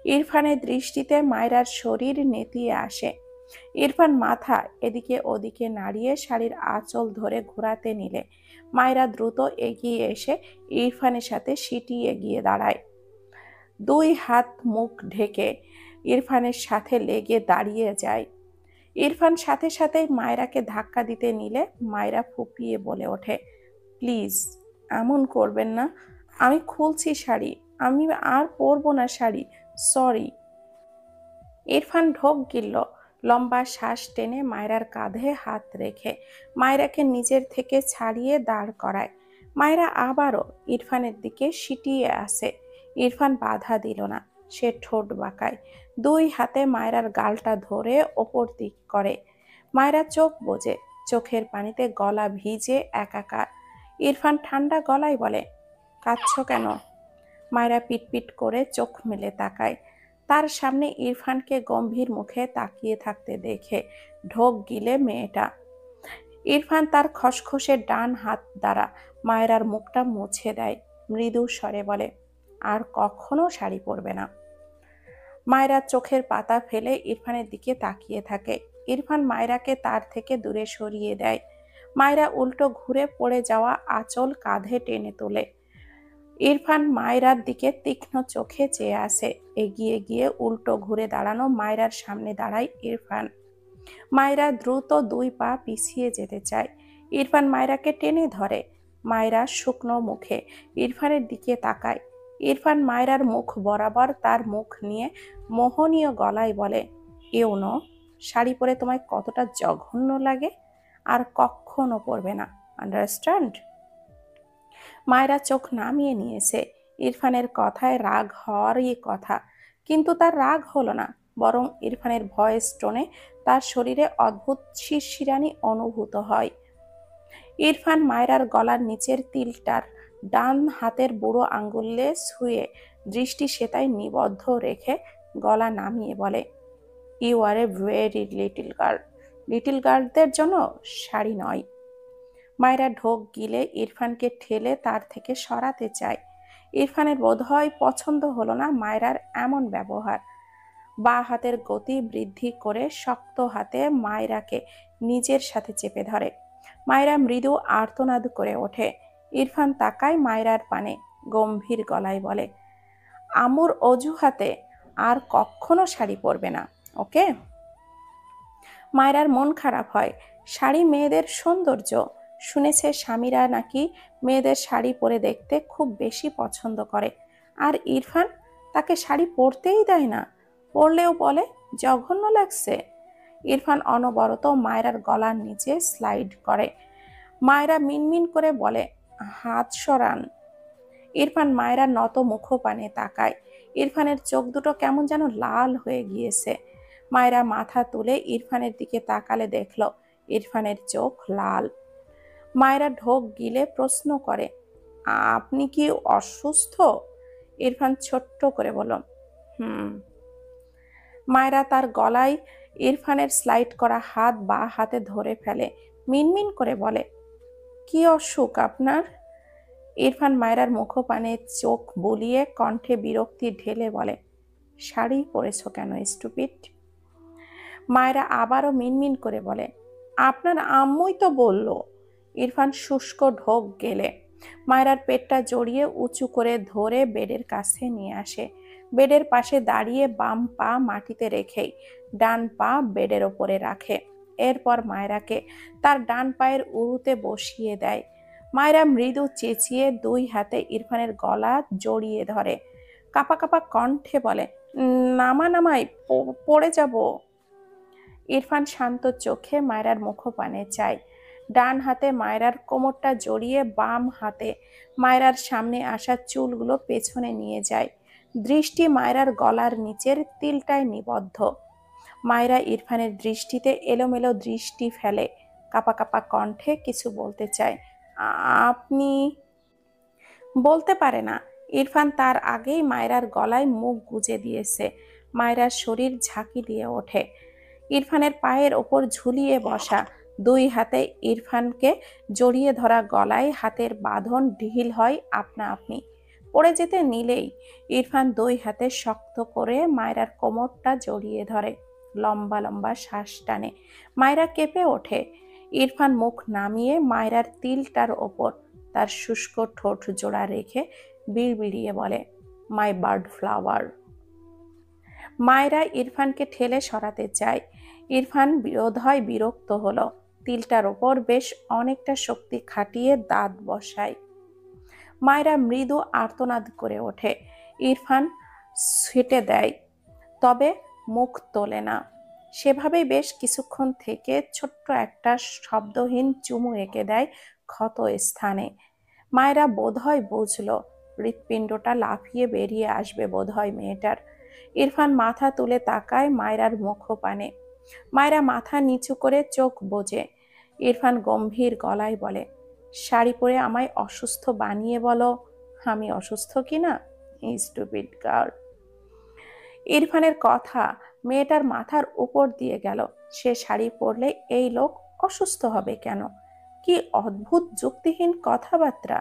ইরফানের দৃষ্টিতে মায়রার শরীর নেতিয়ে আসে। ইরফান মাথা এদিকে ওদিকে নাড়িয়ে শাড়ির আঁচল ধরে ঘোরাতে নিলে মায়রা দ্রুত এগিয়ে এসে ইরফানের সাথে সিটিয়ে গিয়ে দাঁড়ায়। দুই হাত মুখ ঢেকে ইরফানের সাথে লেগে দাঁড়িয়ে যায়। ইরফান সাথে সাথেই মায়রাকে ধাক্কা দিতে নিলে মায়রা ফুপিয়ে বলে ওঠে, প্লিজ এমন করবেন না, আমি খুলছি শাড়ি, আমি আর পরবো না শাড়ি, সরি। ইরফান ঢোক গিলল। লম্বা শ্বাস টেনে মায়রার কাঁধে হাত রেখে মায়রাকে নিজের থেকে ছাড়িয়ে দাঁড় করায়। মায়রা আবারও ইরফানের দিকে সিটিয়ে আসে। ইরফান বাধা দিল না। সে ঠোঁট বাঁকায়। দুই হাতে মায়রার গালটা ধরে ওপর দিক করে। মায়রা চোখ বোজে, চোখের পানিতে গলা ভিজে একাকার। ইরফান ঠান্ডা গলায় বলে, কাঁদছো কেন? মায়রা পিটপিট করে চোখ মেলে তাকায়। তার সামনে ইরফানকে গম্ভীর মুখে তাকিয়ে থাকতে দেখে ঢোক গিলে মেয়েটা। ইরফান তার খসখসে ডান হাত দ্বারা মায়রার মুখটা মুছে দেয়। মৃদু স্বরে বলে, আর কখনো শাড়ি পরবে না। মায়রা চোখের পাতা ফেলে ইরফানের দিকে তাকিয়ে থাকে। ইরফান মায়রাকে তার থেকে দূরে সরিয়ে দেয়। মায়রা উল্টো ঘুরে পড়ে যাওয়া আঁচল কাঁধে টেনে তোলে। ইরফান মায়রার দিকে তীক্ষ্ণ চোখে চেয়ে আসে। এগিয়ে গিয়ে উল্টো ঘুরে দাঁড়ানো মায়রার সামনে দাঁড়ায় ইরফান। মায়রা দ্রুত 2 পা পিছিয়ে যেতে চায়। ইরফান মায়রাকে টেনে ধরে। মায়রা শুকনো মুখে ইরফানের দিকে তাকায়। ইরফান মায়রার মুখ বরাবর তার মুখ নিয়ে মোহনীয় গলায় বলে, ইউনো, শাড়ি পরে তোমায় কতটা জঘন্য লাগে, আর কখনো পরবে না, আন্ডারস্ট্যান্ড? মায়রা চোখ নামিয়ে নিয়েছে। ইরফানের কথায় রাগ হওয়ারই কথা, কিন্তু তার রাগ হলো না, বরং ইরফানের ভয়েস টোনে তার শরীরে অদ্ভুত শিরশিরানি অনুভূত হয়। ইরফান মায়রার গলার নিচের তিলটার ডান হাতের বুড়ো আঙ্গুলে ছুঁয়ে দৃষ্টি সেটাই নিবদ্ধ রেখে গলা নামিয়ে বলে, you are a very little girl. Little গার্লদের জন্য শাড়ি নয়। মায়রা ঢোক গিলে ইরফানকে ঠেলে তার থেকে সরাতে চায়। ইরফানের বোধহয় পছন্দ হলো না মায়রার এমন ব্যবহার। বাঁ হাতের গতি বৃদ্ধি করে শক্ত হাতে মায়রাকে নিজের সাথে চেপে ধরে। মায়রা মৃদু আর্তনাদ করে ওঠে। ইরফান তাকায় মায়রার পানে, গম্ভীর গলায় বলে, আমুর অজুহাতে আর কখনো শাড়ি পরবে না, ওকে? মায়রার মন খারাপ হয়। শাড়ি মেয়েদের সৌন্দর্য। শুনেছে স্বামীরা নাকি মেয়েদের শাড়ি পরে দেখতে খুব বেশি পছন্দ করে, আর ইরফান তাকে শাড়ি পরতেই দেয় না, পরলেও বলে জঘন্য লাগছে। ইরফান অনবরত মায়রার গলার নিচে স্লাইড করে। মায়রা মিনমিন করে বলে, হাত সরান। ইরফান মায়রার নত মুখপানে তাকায়। ইরফানের চোখ দুটো কেমন যেন লাল হয়ে গিয়েছে। মায়রা মাথা তুলে ইরফানের দিকে তাকালে দেখল ইরফানের চোখ লাল। মায়রা ঢোক গিলে প্রশ্ন করে, আপনি কি অসুস্থ? ইরফান ছোট্ট করে বলল, হুম। মায়রা তার গলায় ইরফানের স্লাইড করা হাত বা হাতে ধরে ফেলে, মিনমিন করে বলে, কি অসুখ আপনার? ইরফান মায়রার মুখপানে চোখ বুলিয়ে কণ্ঠে বিরক্তি ঢেলে বলে, শাড়ি পরেছ কেন স্টুপিড? মায়রা আবারও মিনমিন করে বলে, আপনার আম্মুই তো বলল। ইরফান শুষ্ক ঢোক গেলে মায়রার পেটটা জড়িয়ে উঁচু করে ধরে বেডের কাছে নিয়ে আসে। বেডের পাশে দাঁড়িয়ে বাম পা মাটিতে রেখেই ডান পা বেডের ওপরে রাখে। এরপর মায়রাকে তার ডান পায়ের উরুতে বসিয়ে দেয়। মায়রা মৃদু চেঁচিয়ে 2 হাতে ইরফানের গলা জড়িয়ে ধরে। কাঁপা কাঁপা কণ্ঠে বলে, নামা নামাই, পড়ে যাব। ইরফান শান্ত চোখে মায়রার মুখপানে চায়। ডান হাতে মায়রার কোমরটা জড়িয়ে বাম হাতে মায়রার সামনে আসা চুলগুলো পেছনে নিয়ে যায়। দৃষ্টি মায়রার গলার নিচের তিলটায় নিবদ্ধ। মায়রা ইরফানের দৃষ্টিতে এলোমেলো দৃষ্টি ফেলে, কাঁপা কাঁপা কণ্ঠে কিছু বলতে চায়। আপনি বলতে পারে না। ইরফান তার আগেই মায়রার গলায় মুখ গুজে দিয়েছে। মায়রার শরীর ঝাঁকি দিয়ে ওঠে। ইরফানের পায়ের ওপর ঝুলিয়ে বসা 2 হাতে ইরফানকে জড়িয়ে ধরা গলায় হাতের বাঁধন ঢিল হয় আপনা আপনি। পড়ে যেতে নিলেই ইরফান 2 হাতে শক্ত করে মায়রার কোমরটা জড়িয়ে ধরে। লম্বা লম্বা শ্বাস টানে। মায়রা কেঁপে ওঠে। ইরফান মুখ নামিয়ে মায়রার তিলটার ওপর তার শুষ্ক ঠোঁট জোড়া রেখে বিড়বিড়িয়ে বলে, মাই বার্ড ফ্লাওয়ার। মায়রা ইরফানকে ঠেলে সরাতে চায়। ইরফান বোধহয় বিরক্ত হলো। তিলটার ওপর বেশ অনেকটা শক্তি খাটিয়ে দাঁত বসায়। মায়রা মৃদু আর্তনাদ করে ওঠে। ইরফান ছেটে দেয়, তবে মুখ তোলে না। সেভাবেই বেশ কিছুক্ষণ থেকে ছোট্ট একটা শব্দহীন চুমু এঁকে দেয় ক্ষত স্থানে। মায়রা বোধহয় বুঝল হৃৎপিণ্ডটা লাফিয়ে বেরিয়ে আসবে বোধহয় মেয়েটার। ইরফান মাথা তুলে তাকায় মায়রার মুখপানে। মায়রা মাথা নিচু করে চোখ বোঝে। ইরফান গম্ভীর গলায় বলে, শাড়ি পরে আমায় অসুস্থ বানিয়ে বলো আমি অসুস্থ কিনা, স্টুপিড গার্ল। ইরফানের কথা মেয়েটার মাথার উপর দিয়ে গেল। সে শাড়ি পরলে এই লোক অসুস্থ হবে কেন? কি অদ্ভুত যুক্তিহীন কথাবার্তা।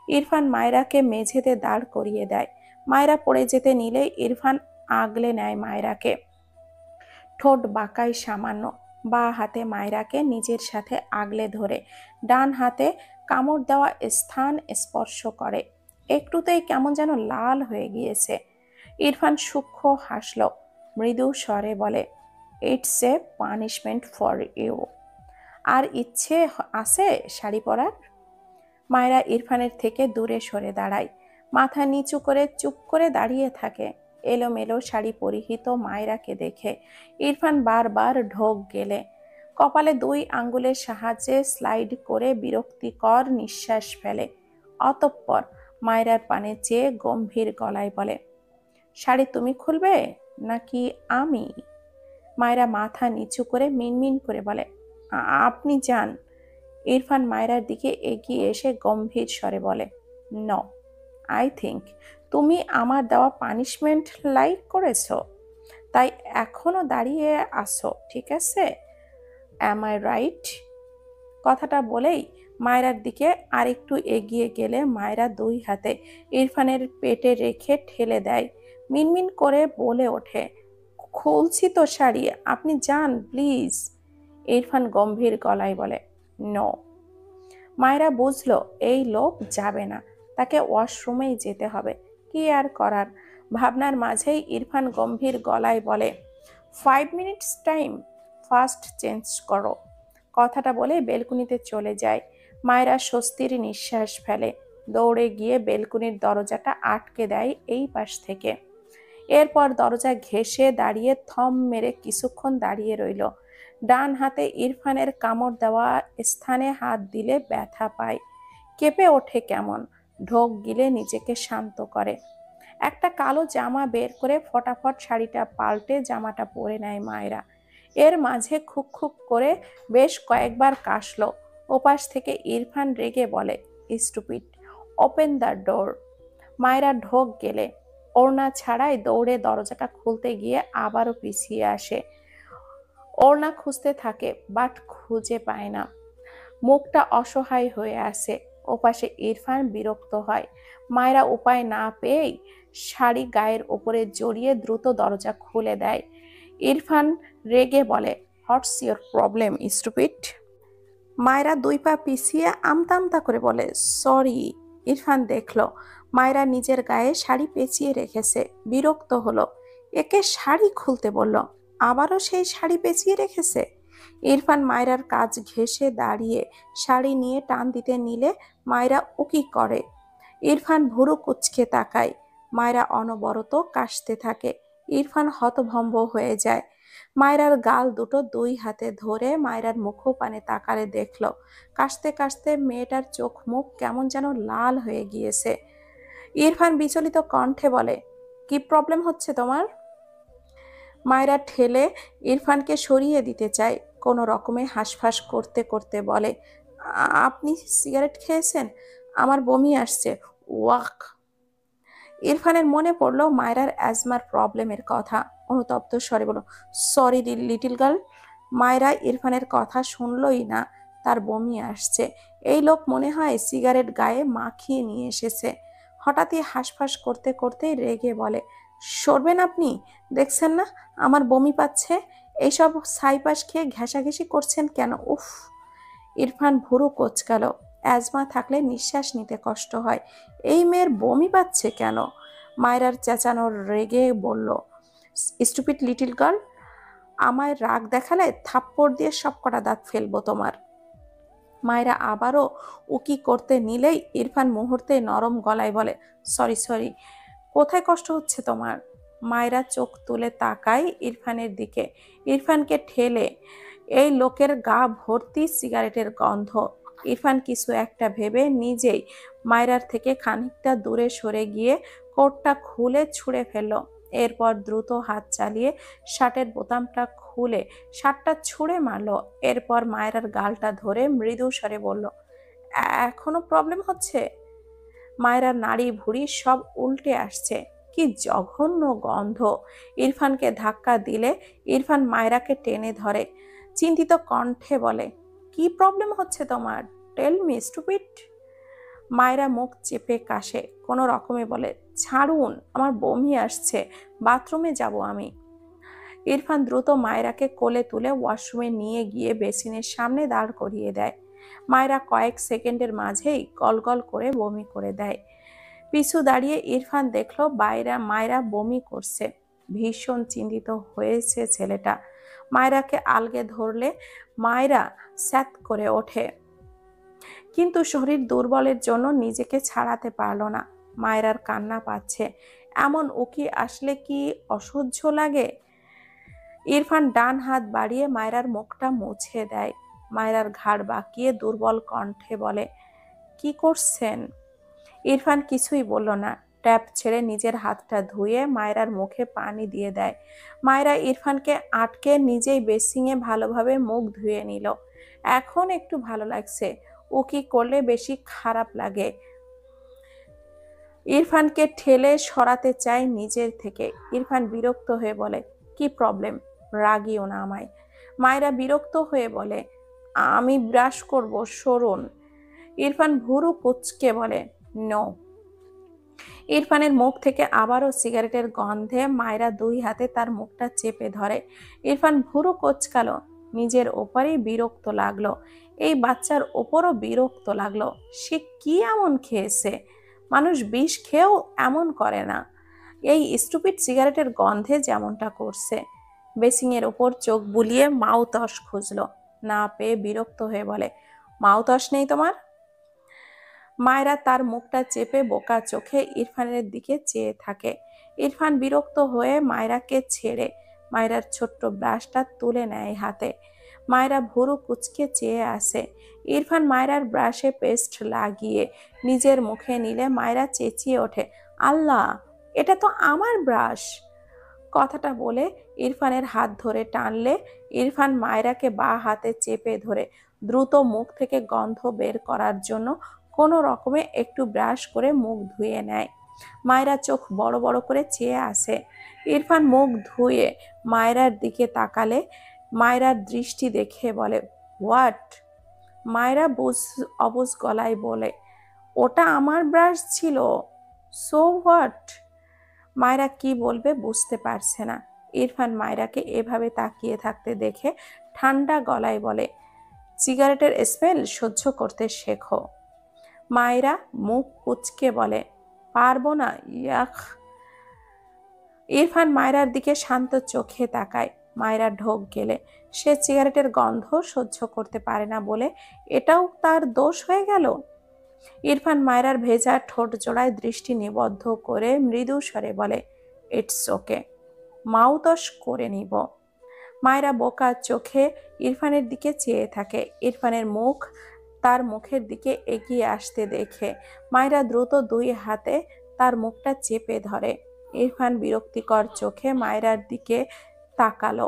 ইরফান মায়রাকে মেঝেতে দাঁড় করিয়ে দেয়। মায়রা পড়ে যেতে নিলে ইরফান আগলে নেয় মায়রাকে। ঠোঁট বাঁকায় সামান্য। বাঁ হাতে মায়রাকে নিজের সাথে আগলে ধরে ডান হাতে কামড় দেওয়া স্থান স্পর্শ করে। একটুতেই কেমন যেন লাল হয়ে গিয়েছে। ইরফান সূক্ষ্ম হাসল, মৃদু স্বরে বলে, it's a punishment for you. আর ইচ্ছে আছে শাড়ি পরার? মায়েরা ইরফানের থেকে দূরে সরে দাঁড়ায়, মাথা নিচু করে চুপ করে দাঁড়িয়ে থাকে। এলোমেলো শাড়ি পরিহিত মায়েরাকে দেখে ইরফান বারবার ঢোক গেলে কপালে 2 আঙ্গুলের সাহায্যে স্লাইড করে বিরক্তিকর নিঃশ্বাস ফেলে। অতঃপর মায়েরার পানে চেয়ে গম্ভীর গলায় বলে, শাড়ি তুমি খুলবে নাকি আমি? মায়েরা মাথা নিচু করে মিনমিন করে বলে, আপনি যান। ইরফান মায়েরার দিকে এগিয়ে এসে গম্ভীর স্বরে বলে, নো, আই থিঙ্ক তুমি আমার দেওয়া পানিশমেন্ট লাইক করেছো, তাই এখনো দাঁড়িয়ে আসো, ঠিক আছে? Am I right? কথাটা বলেই মায়েরার দিকে আরেকটু এগিয়ে গেলে মায়েরা 2 হাতে ইরফানের পেটে রেখে ঠেলে দেয়। মিনমিন করে বলে ওঠে, খুলছি তো শাড়ি, আপনি যান প্লিজ। ইরফান গম্ভীর গলায় বলে, নো। মায়েরা বুঝলো এই লোক যাবে না, তাকে ওয়াশরুমেই যেতে হবে। কি আর করার, ভাবনার মাঝেই ইরফান গম্ভীর গলায় বলে, 5 মিনিটস টাইম, ফার্স্ট চেঞ্জ করো। কথাটা বলে বেলকুনিতে চলে যায়। মায়েরা স্বস্তির নিঃশ্বাস ফেলে, দৌড়ে গিয়ে বেলকুনির দরজাটা আটকে দেয় এই পাশ থেকে। এরপর দরজা ঘেঁষে দাঁড়িয়ে থম মেরে কিছুক্ষণ দাঁড়িয়ে রইল। ডান হাতে ইরফানের কামড় দেওয়া স্থানে হাত দিলে ব্যথা পায়, কেঁপে ওঠে কেমন। ঢোক গিলে নিজেকে শান্ত করে। একটা কালো জামা বের করে ফটাফট শাড়িটা পাল্টে জামাটা পরে নেয় মায়েরা। এর মাঝে খুক খুক করে বেশ কয়েকবার কাশলো। ওপাশ থেকে ইরফান রেগে বলে, স্টুপিড, ওপেন দ্য ডোর। মায়েরা ঢোক গেলে ওড়না ছাড়াই দৌড়ে দরজাটা খুলতে গিয়ে আবারও পিছিয়ে আসে। ওড়না খুঁজতে থাকে, বাট খুঁজে পায় না। মুখটা অসহায় হয়ে আসে। ওপাশে ইরফান বিরক্ত হয়। মায়েরা উপায় না পেয়েই শাড়ি গায়ের ওপরে জড়িয়ে দ্রুত দরজা খুলে দেয়। ইরফান রেগে বলে, হোয়াটস ইয়োর প্রবলেম স্টুপিড? মায়েরা 2 পা পিছিয়ে আমতা আমতা করে বলে, সরি। ইরফান দেখলো মায়েরা নিজের গায়ে শাড়ি পেঁচিয়ে রেখেছে, বিরক্ত হলো। একে শাড়ি খুলতে বলল, আবারও সেই শাড়ি পেঁচিয়ে রেখেছে। ইরফান মায়েরার কাজ ঘেঁষে দাঁড়িয়ে শাড়ি নিয়ে টান দিতে নিলে মায়েরা উকি করে। ইরফান ভুরু কুঁচকে তাকায়। মায়েরা অনবরত কাশতে থাকে। ইরফান হতভম্ব হয়ে যায়। মায়েরার গাল দুটো 2 হাতে ধরে মায়েরার মুখপানে তাকালে দেখল কাশতে কাশতে মেয়েটার চোখ মুখ কেমন যেন লাল হয়ে গিয়েছে। ইরফান বিচলিত কণ্ঠে বলে, কি প্রবলেম হচ্ছে তোমার? মায়েরা ঠেলে ইরফানকে সরিয়ে দিতে চায়। কোনো রকমে হাঁসফাঁস করতে করতে বলে, আপনি সিগারেট খেয়েছেন? আমার বমি আসছে, ওয়াক। ইরফানের মনে পড়লো মায়েরার অ্যাজমার প্রবলেমের কথা। অনুতপ্ত স্বরে বলল, সরি লিটিল গার্ল। মায়েরা ইরফানের কথা শুনলই না। তার বমি আসছে। এই লোক মনে হয় সিগারেট গায়ে মাখিয়ে নিয়ে এসেছে। হঠাৎই হাঁসফাঁস করতে করতেই রেগে বলে, সরবেন আপনি? দেখছেন না আমার বমি পাচ্ছে? এইসব ছাইপাশ খেয়ে ঘেঁষাঘেঁষি করছেন কেন? উফ। ইরফান ভুরু কোঁচকাল। অ্যাজমা থাকলে নিঃশ্বাস নিতে কষ্ট হয়, এই মেয়ের বমি পাচ্ছে কেন? মায়েরার চেঁচানোর রেগে বলল, স্টুপিড লিটিল গার্ল, আমায় রাগ দেখালে থাপ্পড় দিয়ে সব কটা দাঁত ফেলবো তোমার। মায়েরা আবারও উকি করতে নিলেই ইরফান মুহূর্তে নরম গলায় বলে, সরি সরি, কোথায় কষ্ট হচ্ছে তোমার? মায়েরা চোখ তুলে তাকায় ইরফানের দিকে। ইরফানকে ঠেলে। এই লোকের গা ভর্তি সিগারেটের গন্ধ। ইরফান কিছু একটা ভেবে নিজেই মায়েরার থেকে খানিকটা দূরে সরে গিয়ে কোটটা খুলে ছুঁড়ে ফেলল। এরপর দ্রুত হাত চালিয়ে শার্টের বোতামটা খুলে শার্টটা ছুঁড়ে মারল। এরপর মায়েরার গালটা ধরে মৃদু স্বরে বলল, এখনো প্রবলেম হচ্ছে? মায়েরার নাড়ি ভুঁড়ি সব উল্টে আসছে। কি জঘন্য গন্ধ। ইরফানকে ধাক্কা দিলে ইরফান মায়েরাকে টেনে ধরে। চিন্তিত কণ্ঠে বলে, কি প্রবলেম হচ্ছে তোমার? Tell me stupid. মায়েরা মুখ চেপে কাশে। কোনো রকমে বলে, ছাড়ুন, আমার বমি আসছে, বাথরুমে যাব আমি। ইরফান দ্রুত মায়েরাকে কোলে তুলে ওয়াশরুমে নিয়ে গিয়ে বেসিনের সামনে দাঁড় করিয়ে দেয়। মায়েরা কয়েক সেকেন্ডের মাঝেই গলগল করে বমি করে দেয়। পিছু দাঁড়িয়ে ইরফান দেখলো মায়রা বমি করছে। ভীষণ চিন্তিত হয়েছে ছেলেটা। মায়রাকে আলগে ধরলে মায়রা স্যাত করে ওঠে, কিন্তু শরীর দুর্বলের জন্য নিজেকে ছাড়াতে পারলো না। মায়রার কান্না পাচ্ছে, এমন উকি আসলে কি অসহ্য লাগে। ইরফান ডান হাত বাড়িয়ে মায়রার মুখটা মুছে দেয়। মায়রার ঘাড় বাঁকিয়ে দুর্বল কণ্ঠে বলে, কি করছেন? ইরফান কিছুই বলল না। ট্যাপ ছেড়ে নিজের হাতটা ধুয়ে মায়রার মুখে পানি দিয়ে দেয়। মায়রা ইরফানকে আটকে নিজেই বেসিংয়ে ভালোভাবে মুখ ধুয়ে নিল। এখন একটু ভালো লাগছে। ও কি করলে বেশি খারাপ লাগে। ইরফানকে ঠেলে সরাতে চায় নিজের থেকে। ইরফান বিরক্ত হয়ে বলে, কি প্রবলেম? রাগিও না আমায়। মায়রা বিরক্ত হয়ে বলে, আমি ব্রাশ করব, সরুন। ইরফান ভুরু কুঁচকে বলে, নো। ইরফানের মুখ থেকে আবারও সিগারেটের গন্ধে মায়রা দুই হাতে তার মুখটা চেপে ধরে। ইরফান ভুরু কোঁচকালো। নিজের ওপরেই বিরক্ত লাগলো, এই বাচ্চার ওপরও বিরক্ত লাগলো। সে কি এমন খেয়েছে? মানুষ বিষ খেয়েও এমন করে না, এই স্টুপিড সিগারেটের গন্ধে যেমনটা করছে। বেসিংয়ের ওপর চোখ বুলিয়ে মাউথওয়াশ খুঁজলো, না পেয়ে বিরক্ত হয়ে বলে, মাউথওয়াশ নেই তোমার? মায়রা তার মুখটা চেপে বোকা চোখে ইরফানের দিকে চেয়ে থাকে। ইরফান বিরক্ত হয়ে মায়রাকে ছেড়ে মায়রার ছোট্ট ব্রাশটা তুলে নেয় হাতে। মায়রা ভুরু কুচকে চেয়ে আসে। ইরফান মায়রার ব্রাশে পেস্ট লাগিয়ে নিজের মুখে নিলে মায়রা চেঁচিয়ে ওঠে, আল্লাহ, এটা তো আমার ব্রাশ। কথাটা বলে ইরফানের হাত ধরে টানলে ইরফান মায়রাকে বাঁ হাতে চেপে ধরে দ্রুত মুখ থেকে গন্ধ বের করার জন্য কোনো রকমে একটু ব্রাশ করে মুখ ধুয়ে নেয়। মায়রা চোখ বড় বড় করে চেয়ে আসে। ইরফান মুখ ধুয়ে মায়রার দিকে তাকালে মায়রার দৃষ্টি দেখে বলে, হোয়াট? মায়রা অবুঝ গলায় বলে, ওটা আমার ব্রাশ ছিল, সো হোয়াট? মায়রা কি বলবে বুঝতে পারছে না। ইরফান মায়রাকে এভাবে তাকিয়ে থাকতে দেখে ঠান্ডা গলায় বলে, সিগারেটের স্মেল সহ্য করতে শেখো। মায়রা মুখ কুঁচকে বলে, পারবো না, ইয়াক। ইরফান মায়রার দিকে শান্ত চোখে তাকায়। মায়রা ঢোক গেলে সে সিগারেটের গন্ধ সহ্য করতে পারে না বলে এটাও তার দোষ হয়ে গেল। ইরফান মায়রার ভেজা ঠোঁট জোড়ায় দৃষ্টি নিবদ্ধ করে মৃদু স্বরে বলে, ইটস ওকে, মাউথওয়াশ করে নিব। মায়রা বোকা চোখে ইরফানের দিকে চেয়ে থাকে। ইরফানের মুখ তার মুখের দিকে এগিয়ে আসতে দেখে মায়রা দ্রুত দুই হাতে তার মুখটা চেপে ধরে। ইরফান বিরক্তিকর চোখে মায়রার দিকে তাকালো।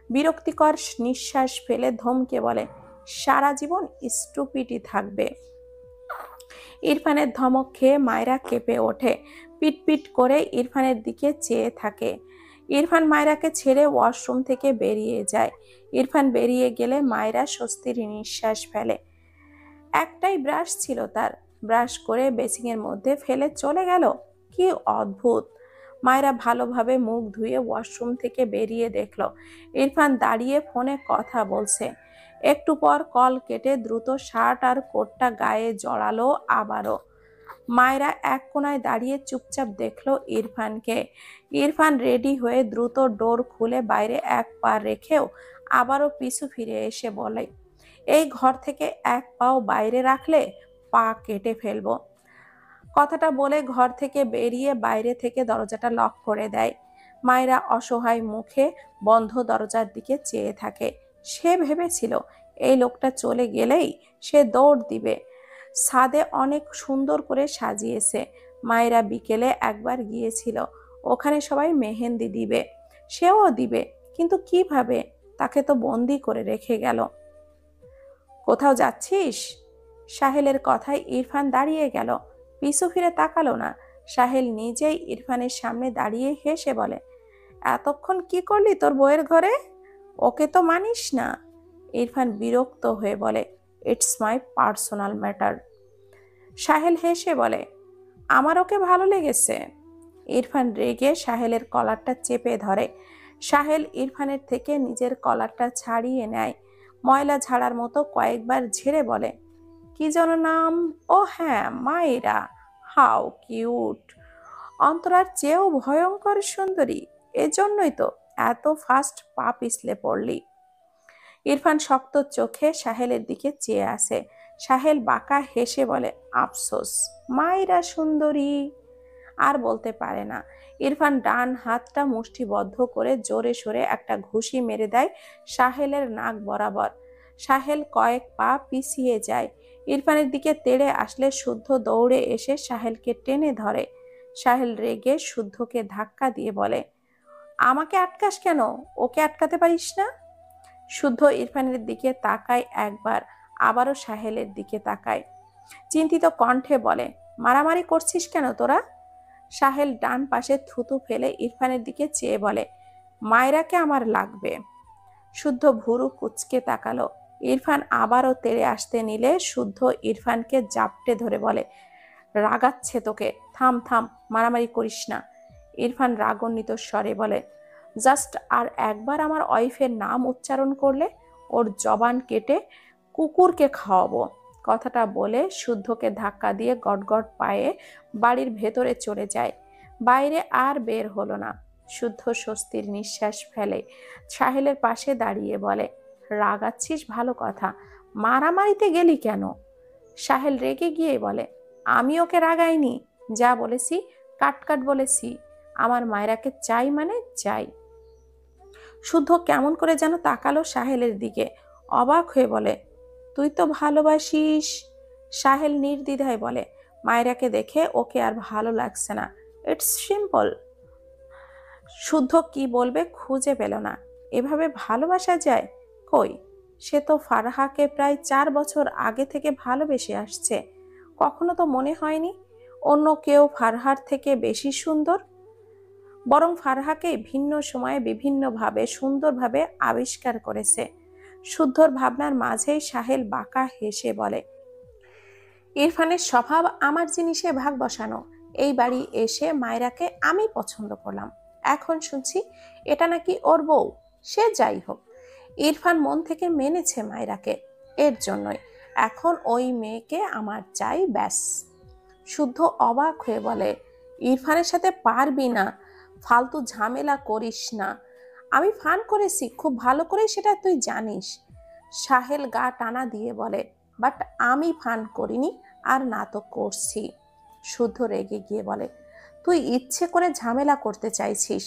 বিরক্তিকর নিঃশ্বাস ফেলে ধমকে বলে, সারা জীবন স্টুপিডই থাকবে। ইরফানের ধমক খেয়ে মায়রা কেঁপে ওঠে, পিটপিট করে ইরফানের দিকে চেয়ে থাকে। ইরফান মায়রাকে ছেড়ে ওয়াশরুম থেকে বেরিয়ে যায়। ইরফান বেরিয়ে গেলে মায়রা স্বস্তির নিঃশ্বাস ফেলে। একটাই ব্রাশ ছিল তার, ব্রাশ করে বেসিংয়ের মধ্যে ফেলে চলে গেল। কি অদ্ভুত। মায়রা ভালোভাবে মুখ ধুয়ে ওয়াশরুম থেকে বেরিয়ে দেখলো ইরফান দাঁড়িয়ে ফোনে কথা বলছে। একটু পর কল কেটে দ্রুত শার্ট আর কোটটা গায়ে জড়ালো আবারও। মায়রা এক কোনায় দাঁড়িয়ে চুপচাপ দেখলো ইরফানকে। ইরফান রেডি হয়ে দ্রুত ডোর খুলে বাইরে এক পা রেখেও আবারও পিছু ফিরে এসে বলে, এই ঘর থেকে এক পাও বাইরে রাখলে পা কেটে ফেলবো। কথাটা বলে ঘর থেকে বেরিয়ে বাইরে থেকে দরজাটা লক করে দেয়। মায়রা অসহায় মুখে বন্ধ দরজার দিকে চেয়ে থাকে। সে ভেবেছিল এই লোকটা চলে গেলেই সে দৌড় দিবে। ছাদে অনেক সুন্দর করে সাজিয়েছে। মায়রা বিকেলে একবার গিয়েছিল, ওখানে সবাই মেহেন্দি দিবে, সেও দিবে, কিন্তু কিভাবে? তাকে তো বন্দি করে রেখে গেল। কোথাও যাচ্ছিস? সাহেলের কথায় ইরফান দাঁড়িয়ে গেল, পিছু ফিরে তাকালো না। সাহেল নিজেই ইরফানের সামনে দাঁড়িয়ে হেসে বলে, এতক্ষণ কি করলি তোর বউয়ের ঘরে? ওকে তো মানিস না। ইরফান বিরক্ত হয়ে বলে, ইটস মাই পার্সোনাল ম্যাটার। সাহেল হেসে বলে, আমার ওকে ভালো লেগেছে। ইরফান রেগে সাহেলের কলারটা চেপে ধরে। সাহেল ইরফানের থেকে নিজের কলারটা ছাড়িয়ে নেয়। ময়লা ঝাড়ার মতো কয়েকবার ঝেড়ে বলে, কি যেন নাম? ও হ্যাঁ, মায়রা। How cute! অন্তরার চেয়েও ভয়ঙ্কর সুন্দরী। এজন্যই তো এত ফাস্ট পা পিছলে পড়লি। ইরফান শক্ত চোখে সাহেলের দিকে চেয়ে আসে। সাহেল বাঁকা হেসে বলে, আফসোস, মাইরা সুন্দরী। আর বলতে পারে না। ইরফান ডান হাতটা মুষ্টিবদ্ধ করে জোরে সোরে একটা ঘুষি মেরে দেয় সাহেলের নাক বরাবর। সাহেল কয়েক পা পিছিয়ে যায়। ইরফানের দিকে তেড়ে আসলে শুদ্ধ দৌড়ে এসে সাহেলকে টেনে ধরে। সাহেল রেগে শুদ্ধকে ধাক্কা দিয়ে বলে, আমাকে আটকাস কেন? ওকে আটকাতে পারিস না? শুদ্ধ ইরফানের দিকে তাকায় একবার, আবারও সাহেলের দিকে তাকায়। চিন্তিত কণ্ঠে বলে, মারামারি করছিস কেন তোরা? সাহেল ডান পাশে থুতু ফেলে ইরফানের দিকে চেয়ে বলে, মায়রাকে আমার লাগবে। শুদ্ধ ভুরু কুচকে তাকালো। ইরফান আবারও তেড়ে আসতে নিলে শুদ্ধ ইরফানকে জাপটে ধরে বলে, রাগাচ্ছে তোকে, থাম থাম, মারামারি করিস না। ইরফান রাগান্বিত স্বরে বলে, জাস্ট আর একবার আমার ওয়াইফের নাম উচ্চারণ করলে ওর জবান কেটে কুকুরকে খাওয়াবো। কথাটা বলে শুদ্ধকে ধাক্কা দিয়ে গটগট পায়ে বাড়ির ভেতরে চলে যায়। বাইরে আর বের হলো না। শুদ্ধ স্বস্তির নিঃশ্বাস ফেলে সাহেলের পাশে দাঁড়িয়ে বলে, রাগাচ্ছিস ভালো কথা, মারামারিতে গেলি কেন? সাহেল রেগে গিয়ে বলে, আমি ওকে রাগাইনি, যা বলেছি কাট কাট বলেছি। আমার মায়রাকে চাই মানে চাই। শুদ্ধ কেমন করে যেন তাকালো সাহেলের দিকে, অবাক হয়ে বলে, তুই তো ভালোবাসিস। সাহেল নির্দ্বিধায় বলে, মায়রাকে দেখে ওকে আর ভালো লাগছে না, ইটস সিম্পল। শুদ্ধ কি বলবে খুঁজে পেল না। এভাবে ভালোবাসা যায়? কই, সে তো ফারহাকে প্রায় 4 বছর আগে থেকে ভালোবেসে আসছে। কখনো তো মনে হয়নি অন্য কেউ ফারহার থেকে বেশি সুন্দর। বরং ফারহাকে ভিন্ন সময়ে বিভিন্নভাবে সুন্দরভাবে আবিষ্কার করেছে। শুদ্ধর ভাবনার মাঝেই সাহেল বাঁকা হেসে বলে, ইরফানের স্বভাব আমার জিনিসে ভাগ বসানো। এই বাড়ি এসে মায়রাকে আমি পছন্দ করলাম, এখন শুনছি এটা নাকি ওর বউ। সে যাই হোক, ইরফান মন থেকে মেনেছে মায়রাকে, এর জন্যই এখন ওই মেয়েকে আমার চাই, ব্যাস। শুদ্ধ অবাক হয়ে বলে, ইরফানের সাথে পারবি না, ফালতু ঝামেলা করিস না। আমি ফান করেছি খুব ভালো করে, সেটা তুই জানিস। সাহেল গা টানা দিয়ে বলে, বাট আমি ফান করিনি, আর না তো করছি। শুদ্ধ রেগে গিয়ে বলে, তুই ইচ্ছে করে ঝামেলা করতে চাইছিস।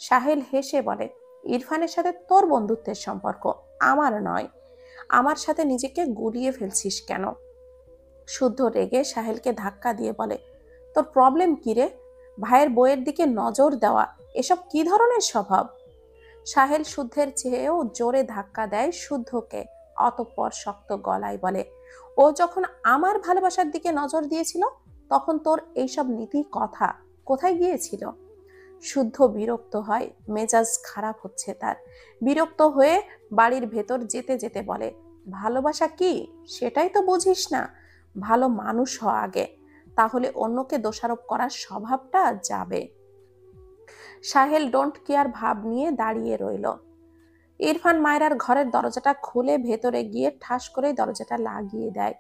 সাহেল হেসে বলে, ইরফানের সাথে তোর বন্ধুত্বের সম্পর্ক, আমার নয়। আমার সাথে নিজেকে গুলিয়ে ফেলছিস কেন? শুদ্ধ রেগে সাহেলকে ধাক্কা দিয়ে বলে, তোর প্রবলেম কি রে? ভাইয়ের বইয়ের দিকে নজর দেওয়া এসব কি ধরনের স্বভাব? সাহেল শুদ্ধের চেয়েও জোরে ধাক্কা দেয় শুদ্ধকে, অতঃপর শক্ত গলায় বলে, ও যখন আমার ভালোবাসার দিকে নজর দিয়েছিল তখন তোর এইসব নীতি কথা কোথায় গিয়েছিল? শুদ্ধ বিরক্ত হয়, মেজাজ খারাপ হচ্ছে তার। বিরক্ত হয়ে বাড়ির ভেতর যেতে যেতে বলে, ভালোবাসা কি সেটাই তো বুঝিস না? ভালো মানুষ হ আগে, তাহলে অন্যকে দোষারোপ করার স্বভাবটা যাবে। সাহেল ডোন্ট কেয়ার ভাব নিয়ে দাঁড়িয়ে রইল। ইরফান মায়রার ঘরের দরজাটা খুলে ভেতরে গিয়ে ঠাস করে দরজাটা লাগিয়ে দেয়।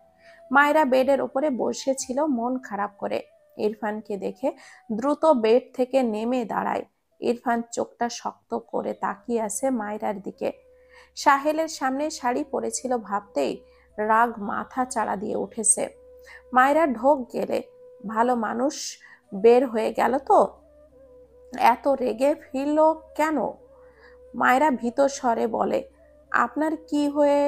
মায়রা বেডের উপরে বসেছিল মন খারাপ করে। ইরফানকে দেখে দ্রুত বেড থেকে নেমে দাঁড়ায়। ইরফান চোখটা শক্ত করে তাকিয়ে আছে মায়রার দিকে। সাহেলের সামনে শাড়ি পরেছিল ভাবতেই রাগ মাথা চাড়া দিয়ে উঠেছে। মায়রা ঢোক গেলে, ভালো মানুষ বের হয়ে গেল তো? এত রেগে ফিরল কেন? মায়রা ভীত স্বরে বলে, আপনার কি হয়ে?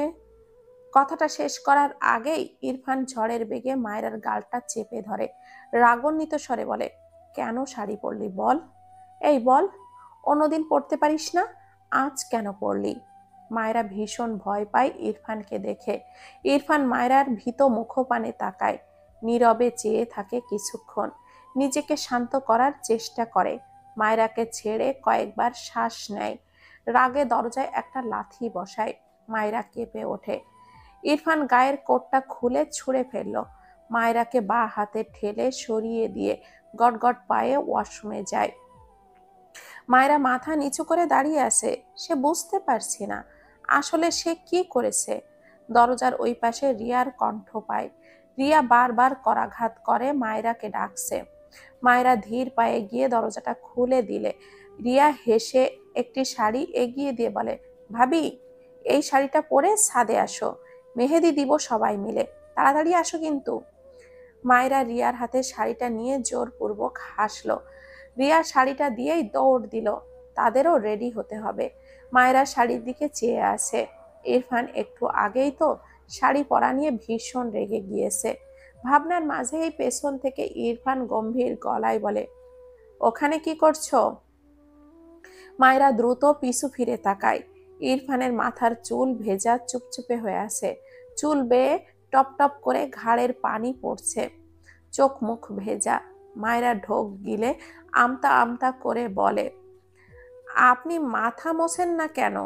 কথাটা শেষ করার আগেই ইরফান ঝড়ের বেগে মায়রার গালটা চেপে ধরে রাগান্বিত স্বরে বলে, কেন শাড়ি পরলি বল? এই বল, অন্যদিন পড়তে পারিস না, আজ কেন পরলি? মায়রা ভীষণ ভয় পায় ইরফানকে দেখে। ইরফান মায়রার ভীত মুখপানে তাকায়, নীরবে চেয়ে থাকে কিছুক্ষণ, নিজেকে শান্ত করার চেষ্টা করে। মায়রাকে ছেড়ে কয়েকবার শ্বাস নেয়, রাগে দরজায় একটা লাথি বসায়। মায়রা কেঁপে ওঠে। ইরফান গায়ের কোটটা খুলে ছুঁড়ে ফেলল। মায়রাকে বা হাতে ঠেলে সরিয়ে দিয়ে গটগট পায়ে ওয়াশরুমে যায়। মায়রা মাথা নিচু করে দাঁড়িয়ে আছে, সে বুঝতে পারছে না আসলে সে কি করেছে। দরজার ওই পাশে রিয়ার কণ্ঠ পায়, রিয়া বারবার করাঘাত করে মায়রাকে ডাকছে। মায়রা ধীর পায়ে গিয়ে দরজাটা খুলে দিলে রিয়া হেসে একটি শাড়ি এগিয়ে দিয়ে বলে, ভাবি এই শাড়িটা পরে ছাদে আসো, মেহেদি দিব সবাই মিলে, তাড়াতাড়ি আসো কিন্তু। মায়রা রিয়ার হাতে শাড়িটা নিয়ে জোরপূর্বক হাসলো। রিয়া শাড়িটা দিয়েই দৌড় দিল, তাদেরও রেডি হতে হবে। মায়রা শাড়ির দিকে চেয়ে আছে। ইরফান একটু আগেই তো শাড়ি পরা নিয়ে ভীষণ রেগে গিয়েছে। ভাবনার মাঝেই পেছন থেকে ইরফান গম্ভীর গলায় বলে, ওখানে কি করছো? মায়রা দ্রুত পিছু ফিরে তাকায়। ইরফানের মাথার চুল ভেজা, চুপচুপে হয়ে আছে, চুল বেয়ে টপ টপ করে ঘাড়ের পানি পড়ছে, চোখ মুখ ভেজা। মায়রা ঢোক গিলে আমতা আমতা করে বলে, আপনি মাথা মোছেন না কেন?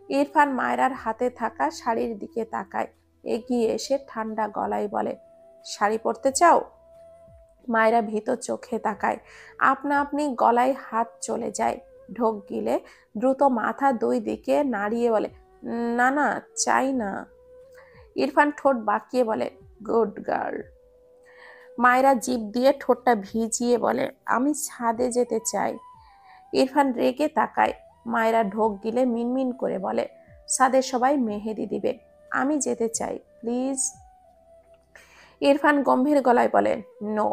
ইরফান মায়রার হাতে থাকা শাড়ির দিকে তাকায়, এগিয়ে এসে ঠান্ডা গলায় বলে, শাড়ি পরতে চাও? মায়রা ভীত চোখে তাকায়, আপনা আপনি গলায় হাত চলে যায়। ঢোক গিলে দ্রুত মাথা দুই দিকে নাড়িয়ে বলে, না না, চাই না। ইরফান ঠোঁট বাঁকিয়ে বলে, গুড গার্ল। মায়রা জিভ দিয়ে ঠোঁটটা ভিজিয়ে বলে, আমি ছাদে যেতে চাই। ইরফান রেগে তাকায়। মায়রা ঢোক গিলে মিনমিন করে বলে, ছাদে সবাই মেহেদি দিবে, আমি যেতে চাই প্লিজ। ইরফান গম্ভীর গলায় বলে, নো।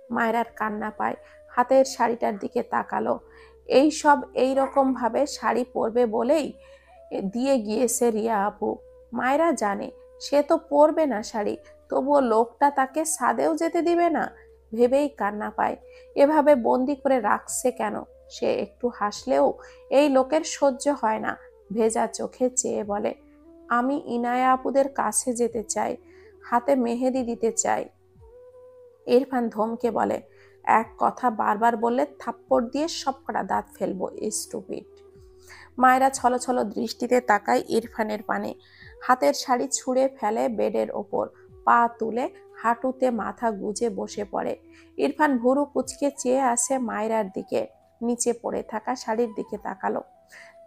মায়রার কান্না পায়, হাতের শাড়িটার দিকে তাকালো। এই সব এইরকম ভাবে শাড়ি পরবে বলেই দিয়ে গিয়েছে রিয়া আপু। মায়রা জানে সে তো পরবে না শাড়ি, তবুও লোকটা তাকে ছাদেও যেতে দিবে না ভেবেই কান্না পায়। এভাবে বন্দি করে রাখছে কেন? সে একটু হাসলেও এই লোকের সহ্য হয় না। ভেজা চোখে চেয়ে বলে, আমি ইনায়া আপুদের কাছে যেতে চাই, হাতে মেহেদি দিতে চাই। ইরফান ধমকে বলে, এক কথা বারবার বললে থাপ্পড় দিয়ে সবকটা দাঁত ফেলবো, স্টুপিড। মায়েরা ছলছল দৃষ্টিতে তাকায় ইরফানের পানে। হাতের শাড়ি ছুঁড়ে ফেলে বেডের ওপর, পা তুলে হাঁটুতে মাথা গুজে বসে পড়ে। ইরফান ভুরু কুচকে চেয়ে আসে মায়রার দিকে, নিচে পড়ে থাকা শাড়ির দিকে তাকালো।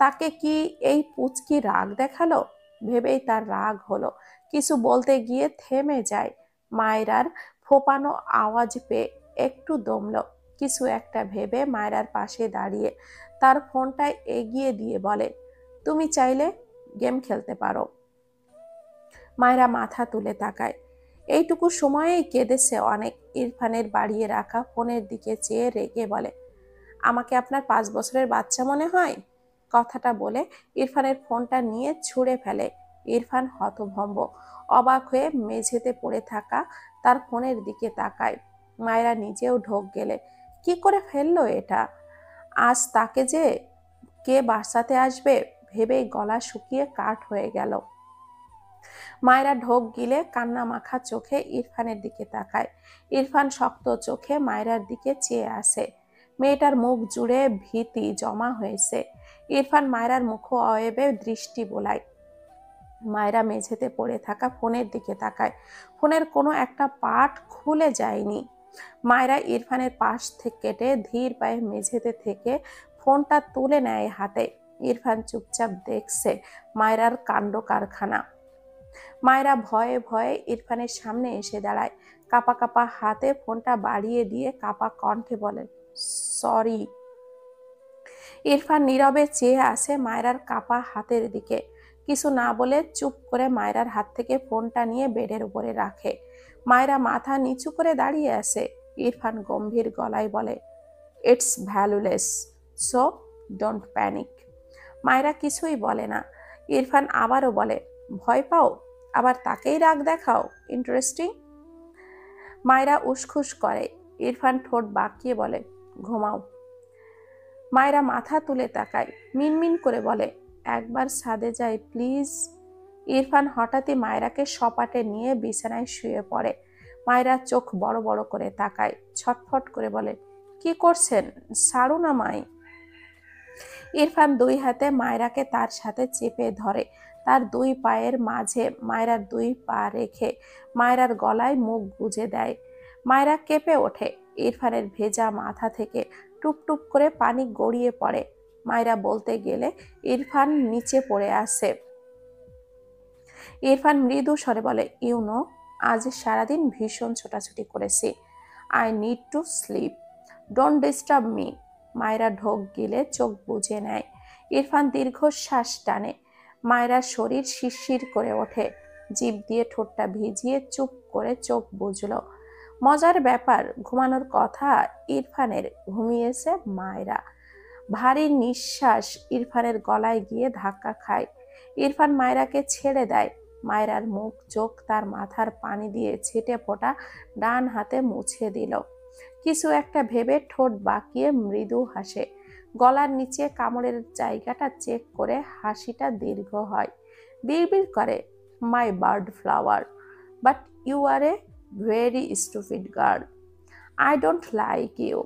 তাকে কি এই পুচকি রাগ দেখালো? ভেবেই তার রাগ হলো, কিছু বলতে গিয়ে থেমে যায়। মায়রার ফোপানো আওয়াজ পেয়ে একটু দমল। কিছু একটা ভেবে মায়রার পাশে দাঁড়িয়ে তার ফোনটা এগিয়ে দিয়ে বলে, তুমি চাইলে গেম খেলতে পারো। মায়রা মাথা তুলে তাকায়। এইটুকু সময়েই কেঁদেছে অনেক। ইরফানের বাড়িয়ে রাখা ফোনের দিকে চেয়ে রেগে বলে, আমাকে আপনার 5 বছরের বাচ্চা মনে হয়? কথাটা বলে ইরফানের ফোনটা নিয়ে ছুঁড়ে ফেলে। ইরফান হতভম্ব, অবাক হয়ে মেঝেতে পড়ে থাকা তার ফোনের দিকে তাকায়। মায়েরা নিজেও ঢোক গেলে, কি করে ফেললো এটা? আজ তাকে যে কে বাঁচাতে আসবে ভেবেই গলা শুকিয়ে কাঠ হয়ে গেল। মায়েরা ঢোক গিলে কান্না মাখা চোখে ইরফানের দিকে তাকায়। ইরফান শক্ত চোখে মায়রার দিকে চেয়ে আসে। মেয়েটার মুখ জুড়ে ভীতি জমা হয়েছে। ইরফান মায়রার মুখ অয়েবে দৃষ্টি বোলায়। মায়রা মেঝেতে পড়ে থাকা ফোনের দিকে তাকায়। ফোনের কোনো একটা পার্ট খুলে যায়নি। মায়রা ইরফানের পাশ থেকে কেটে ধীর পায়ে মেঝেতে থেকে ফোনটা তুলে নেয় হাতে। ইরফান চুপচাপ দেখছে মায়রার কাণ্ড কারখানা। মায়রা ভয়ে ভয়ে ইরফানের সামনে এসে দাঁড়ায়, কাপা কাপা হাতে ফোনটা বাড়িয়ে দিয়ে কাপা কণ্ঠে বলে, সরি। ইরফান নীরবে চেয়ে আসে মায়রার কাপা হাতের দিকে। কিছু না বলে চুপ করে মায়রার হাত থেকে ফোনটা নিয়ে বেডের উপরে রাখে। মায়রা মাথা নিচু করে দাঁড়িয়ে আছে। ইরফান গম্ভীর গলায় বলে, it's valueless, so don't panic. Mayra কিছুই বলে না। ইরফান আবারও বলে, ভয় পাও? আবার তাকেই রাগ দেখাও, ইন্টারেস্টিং। মায়রা উসখুস করে। ইরফান ঠোঁট বাঁকিয়ে বলে, ঘুমাও। মায়রা মাথা তুলে তাকায়, মিনমিন করে বলে, একবার ছাদে যাই প্লিজ। ইরফান হঠাৎই মায়রাকে সপাটে নিয়ে বিছানায় শুয়ে পড়ে। মায়রা চোখ বড় বড় করে তাকায়, ছটফট করে বলে, কি করছেন? ছাড়ুন আমায়। ইরফান দুই হাতে মায়রাকে তার সাথে চেপে ধরে, তার দুই পায়ের মাঝে মায়রার দুই পা রেখে মায়রার গলায় মুখ গুজে দেয়। মায়রা কেঁপে ওঠে। ইরফানের ভেজা মাথা থেকে টুপ টুপ করে পানি গড়িয়ে পড়ে। মায়রা বলতে গেলে ইরফান নিচে পড়ে আসে। ইরফান মৃদু স্বরে বলে, ইউ নো আজ সারাদিন ভীষণ ছোটাছুটি করেছি। I need to sleep, don't disturb me. মায়েরা ঢোক গিলে চোখ বুজে নেয়। ইরফান দীর্ঘশ্বাস টানে। মায়েরার শরীর শিরশির করে ওঠে। জিভ দিয়ে ঠোঁটটা ভিজিয়ে চুপ করে চোখ বুঝল। মজার ব্যাপার, ঘুমানোর কথা ইরফানের, ঘুমিয়েছে মায়েরা। ভারী নিঃশ্বাস ইরফানের গলায় গিয়ে ধাক্কা খায়। ইরফান মায়েরাকে ছেড়ে দেয়। মায়েরার মুখ চোখ তার মাথার পানি দিয়ে ছিটে ফোটা ডান হাতে মুছে দিল। কিছু একটা ভেবে ঠোঁট বাঁকিয়ে মৃদু হাসে। গলার নিচে কামড়ের জায়গাটা চেক করে হাসিটা দীর্ঘ হয়। বিড়বিড় করে, my bird flower, but you are a very stupid girl, I don't like you.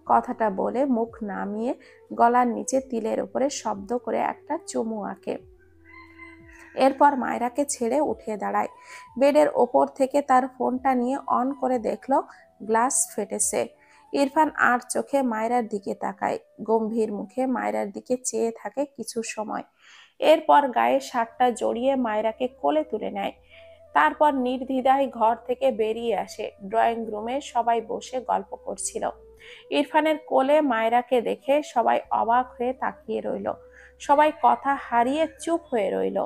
কথাটা বলে মুখ নামিয়ে গলার নিচে তিলের উপরে শব্দ করে একটা চুমু আঁকে। এরপর মায়রাকে ছেড়ে উঠে দাঁড়ায়। বেডের ওপর থেকে তার ফোনটা নিয়ে অন করে দেখলো গ্লাস ফেটেছে। ইরফান আর চোখে মায়রার দিকে তাকায়, গম্ভীর মুখে মায়রার দিকে চেয়ে থাকে কিছু সময়। এরপর গায়ে শার্টটা জড়িয়ে মায়রাকে কোলে তুলে নেয়। তারপর নির্দ্বিধায় ঘর থেকে বেরিয়ে আসে। ড্রয়িং রুমে সবাই বসে গল্প করছিল। ইরফানের কোলে মায়রাকে দেখে সবাই অবাক হয়ে তাকিয়ে রইল। সবাই কথা হারিয়ে চুপ হয়ে রইল।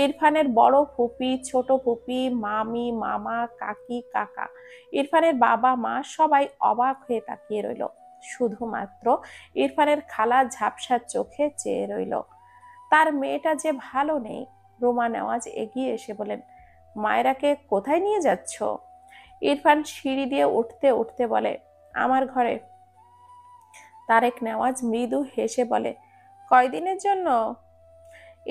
ইরফানের বড় ফুপি, ছোট ফুপি, মামি, মামা, কাকি, কাকা, ইরফানের বাবা মা সবাই অবাক হয়ে তাকিয়ে রইল। শুধুমাত্র ইরফানের খালা ঝাপসা চোখে চেয়ে রইল। তার মেয়েটা যে ভালো নেই। রোমা নেওয়াজ এগিয়ে এসে বলেন, মায়রাকে কোথায় নিয়ে যাচ্ছ? ইরফান সিঁড়ি দিয়ে উঠতে উঠতে বলে, আমার ঘরে। তারেক নেওয়াজ মৃদু হেসে বলে, কয়দিনের জন্য?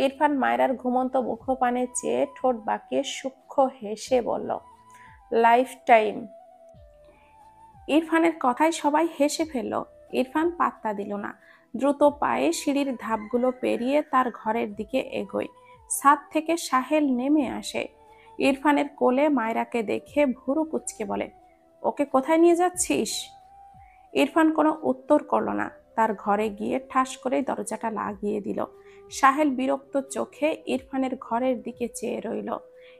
ইরফান মায়রার ঘুমন্ত মুখপানে চেয়ে ঠোঁট বাঁকিয়ে সূক্ষ্ম হেসে বলল, লাইফ টাইম। ইরফানের কথায় সবাই হেসে ফেলল। ইরফান পাত্তা দিল না। দ্রুত পায়ে সিঁড়ির ধাপগুলো পেরিয়ে তার ঘরের দিকে এগোয়। ছাদ থেকে সাহেল নেমে আসে। ইরফানের কোলে মায়রাকে দেখে ভুরু কুঁচকে বলে, ওকে কোথায় নিয়ে যাচ্ছিস? ইরফান কোনো উত্তর করল না। তার ঘরে গিয়ে ঠাস করে দরজাটা লাগিয়ে দিল। সাহেল বিরক্ত চোখে ইরফানের ঘরের দিকে চেয়ে রইল।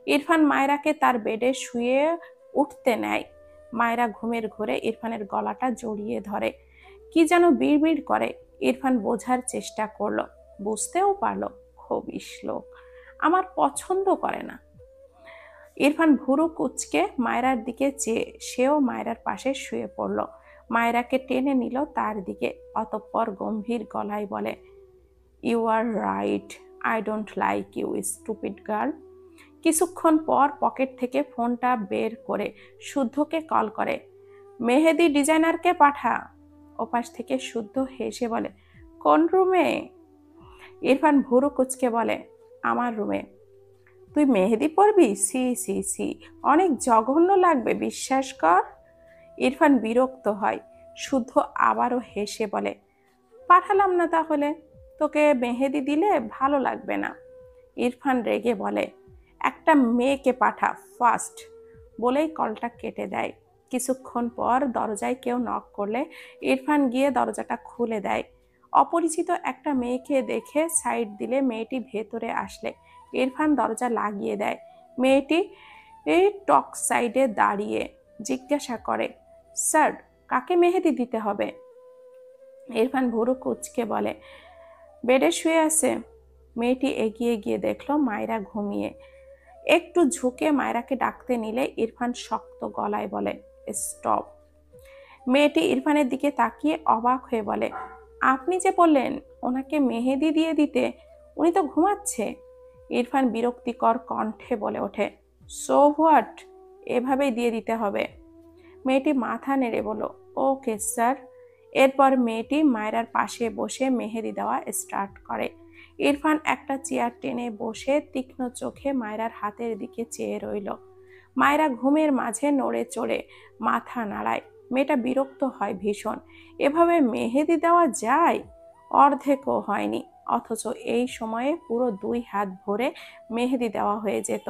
ইরফান মায়রাকে তার বেডে শুয়ে উঠতে নেয়। মায়রা ঘুমের ঘোরে ইরফানের গলাটা জড়িয়ে ধরে। কি যেন বিড়বিড় করে। ইরফান বোঝার চেষ্টা করলো, বুঝতেও পারলো খবিশ লোক, আমার পছন্দ করে না। ইরফান ভুরু কুঁচকে মায়রার দিকে চেয়ে সেও মায়রার পাশে শুয়ে পড়ল। মায়রাকে টেনে নিল তার দিকে। অতঃপর গম্ভীর গলায় বলে, you are right, I don't like you stupid girl. কিছুক্ষণ পর পকেট থেকে ফোনটা বের করে শুদ্ধকে কল করে, মেহেদি ডিজাইনারকে পাঠা। ওপাশ থেকে শুদ্ধ হেসে বলে, কোন রুমে? ইরফান ভুরু কুঁচকে বলে, আমার রুমে। তুই মেহেদি পরবি? সি সি সি, অনেক জঘন্য লাগবে, বিশ্বাস কর। ইরফান বিরক্ত হয়। শুদ্ধ আবারও হেসে বলে, পাঠালাম না তাহলে, তোকে মেহেদি দিলে ভালো লাগবে না। ইরফান রেগে বলে, একটা মেয়েকে পাঠা ফার্স্ট, বলেই কলটা কেটে দেয়। কিছুক্ষণ পর দরজায় কেউ নক করলে ইরফান গিয়ে দরজাটা খুলে দেয়। অপরিচিত একটা মেয়েকে দেখে সাইড দিলে মেয়েটি ভেতরে আসলে ইরফান দরজা লাগিয়ে দেয়। মেয়েটি এই টক সাইডে দাঁড়িয়ে জিজ্ঞাসা করে, স্যার, কাকে মেহেদি দিতে হবে? ইরফান ভুরু কুঁচকে বলে, বেডে শুয়ে আছে। মেয়েটি এগিয়ে গিয়ে দেখলো মায়রা ঘুমিয়ে। একটু ঝুঁকে মায়রাকে ডাকতে নিলে ইরফান শক্ত গলায় বলে, স্টপ। মেয়েটি ইরফানের দিকে তাকিয়ে অবাক হয়ে বলে, আপনি যে বললেন ওনাকে মেহেদি দিয়ে দিতে, উনি তো ঘুমাচ্ছে। ইরফান বিরক্তিকর কণ্ঠে বলে ওঠে, সো হোয়াট, এভাবেই দিয়ে দিতে হবে। মেয়েটি মাথা নেড়ে বলল, ওকে স্যার। এরপর মেয়েটি মায়রার পাশে বসে মেহেদি দেওয়া স্টার্ট করে। ইরফান একটা চেয়ার টেনে বসে তীক্ষ্ণ চোখে মায়রার হাতের দিকে চেয়ে রইল। মায়রা ঘুমের মাঝে নড়ে চড়ে মাথা নাড়ায়। মেয়েটা বিরক্ত হয় ভীষণ। এভাবে মেহেদি দেওয়া যায়? অর্ধেকও হয়নি, অথচ এই সময়ে পুরো 2 হাত ভরে মেহেদি দেওয়া হয়ে যেত।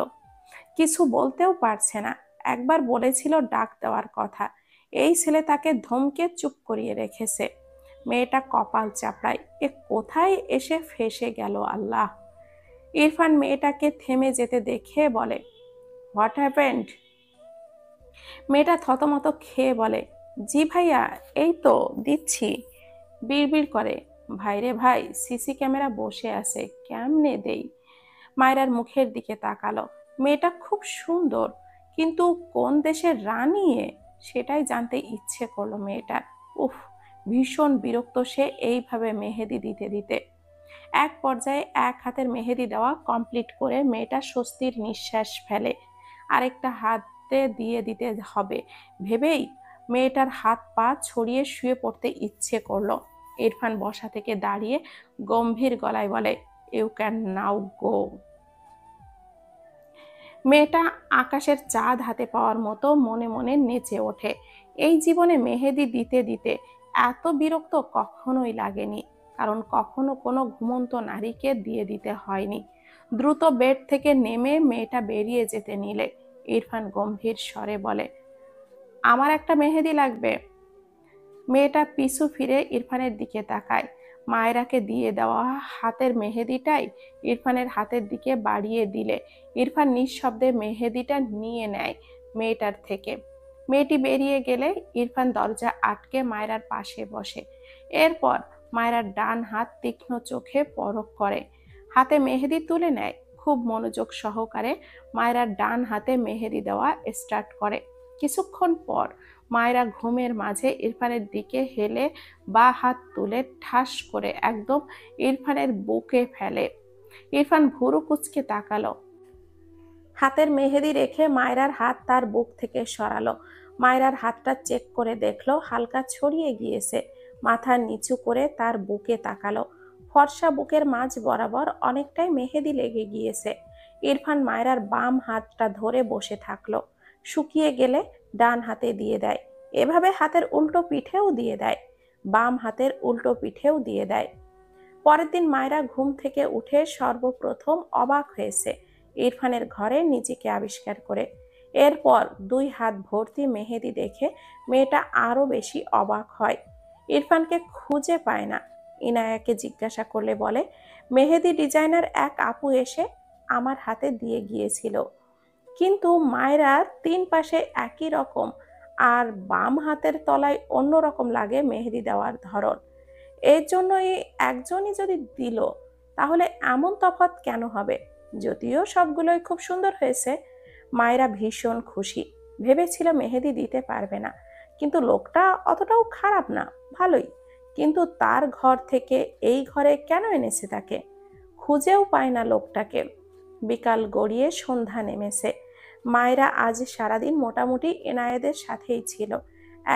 কিছু বলতেও পারছে না। একবার বলেছিল ডাক দেওয়ার কথা, এই ছেলে তাকে ধমকে চুপ করিয়ে রেখেছে। মেয়েটা কপাল চাপড়ায়, এ কোথায় এসে ফেঁসে গেল আল্লাহ। ইরফান মেয়েটাকে থেমে যেতে দেখে বলে, হোয়াট হ্যাপেন্ড? মেয়েটা থতমত খেয়ে বলে, জি ভাইয়া, এই তো দিচ্ছি। বিড়বিড় করে, ভাইরে ভাই, সিসি ক্যামেরা বসে আছে, কেমনে দেই? মায়রার মুখের দিকে তাকালো। মেয়েটা খুব সুন্দর, কিন্তু কোন দেশের রানী সেটাই জানতে ইচ্ছে করলো মেয়েটার। উফ, ভীষণ বিরক্ত সে এইভাবে মেহেদি দিতে দিতে। এক পর্যায়ে এক হাতের মেহেদি দেওয়া কমপ্লিট করে মেয়েটা স্বস্তির নিঃশ্বাস ফেলে। আরেকটা হাতে দিয়ে দিতে হবে ভেবেই মেয়েটার হাত পা ছড়িয়ে শুয়ে পড়তে ইচ্ছে করলো। ইরফান বসা থেকে দাঁড়িয়ে গম্ভীর গলায় বলে, ইউ ক্যান নাও গো। মেয়েটা আকাশের চাঁদ হাতে পাওয়ার মতো মনে মনে নেচে ওঠে। এই জীবনে মেহেদি দিতে দিতে এত বিরক্ত কখনোই লাগেনি, কারণ কখনো কোনো ঘুমন্ত নারীকে দিয়ে দিতে হয়নি। দ্রুত বেড থেকে নেমে মেয়েটা বেরিয়ে যেতে নিলে ইরফান গম্ভীর স্বরে বলে, আমার একটা মেহেদি লাগবে। মেয়েটা পিছু ফিরে ইরফানের দিকে তাকায়। মায়েরাকে দিয়ে দেওয়া হাতের মেহেদিটাই ইরফানের হাতের দিকে বাড়িয়ে দিলে ইরফান নিঃশব্দে মেহেদিটা নিয়ে নেয় মেয়েটার থেকে। মেয়েটি বেরিয়ে গেলে ইরফান দরজা আটকে মায়েরার পাশে বসে। এরপর মায়েরার ডান হাত তীক্ষ্ণ চোখে পরখ করে, হাতে মেহেদি তুলে নেয়। খুব মনোযোগ সহকারে মায়েরার ডান হাতে মেহেদি দেওয়া স্টার্ট করে। কিছুক্ষণ পর মায়েরা ঘুমের মাঝে ইরফানের দিকে হেলে বা হাত তুলে ঠাস করে একদম ইরফানের বুকে ফেলে। ইরফান ভুরু কুঁচকে তাকালো। হাতের মেহেদি রেখে মায়রার হাত তার বুক থেকে সরালো। মায়রার হাতটা চেক করে দেখলো হালকা ছড়িয়ে গিয়েছে। মাথা নিচু করে তার বুকে তাকালো। ফর্সা বুকের মাঝ বরাবর অনেকটাই মেহেদি লেগে গিয়েছে। ইরফান মায়রার বাম হাতটা ধরে বসে থাকলো। শুকিয়ে গেলে ডান হাতে দিয়ে দেয়। এভাবে হাতের উল্টো পিঠেও দিয়ে দেয়, বাম হাতের উল্টো পিঠেও দিয়ে দেয়। পরের দিন মায়রা ঘুম থেকে উঠে সর্বপ্রথম অবাক হয়েছে ইরফানের ঘরে নিজেকে আবিষ্কার করে। এরপর 2 হাত ভর্তি মেহেদি দেখে মেয়েটা আরো বেশি অবাক হয়। ইরফানকে খুঁজে পায় না। ইনায়াকে জিজ্ঞাসা করলে বলে, মেহেদি ডিজাইনার এক আপু এসে আমার হাতে দিয়ে গিয়েছিল, কিন্তু মায়েরার 3 পাশে একই রকম, আর বাম হাতের তলায় অন্য রকম লাগে মেহেদি দেওয়ার ধরন। এর জন্যই একজনই যদি দিল, তাহলে এমন তফাৎ কেন হবে? যদিও সবগুলোই খুব সুন্দর হয়েছে। মায়েরা ভীষণ খুশি, ভেবেছিল মেহেদি দিতে পারবে না, কিন্তু লোকটা অতটাও খারাপ না, ভালোই। কিন্তু তার ঘর থেকে এই ঘরে কেন এনেছে তাকে? খুঁজেও পায় না লোকটাকে। বিকাল গড়িয়ে সন্ধ্যা নেমেছে। মায়েরা আজ সারাদিন মোটামুটি এনায়েদের সাথেই ছিল,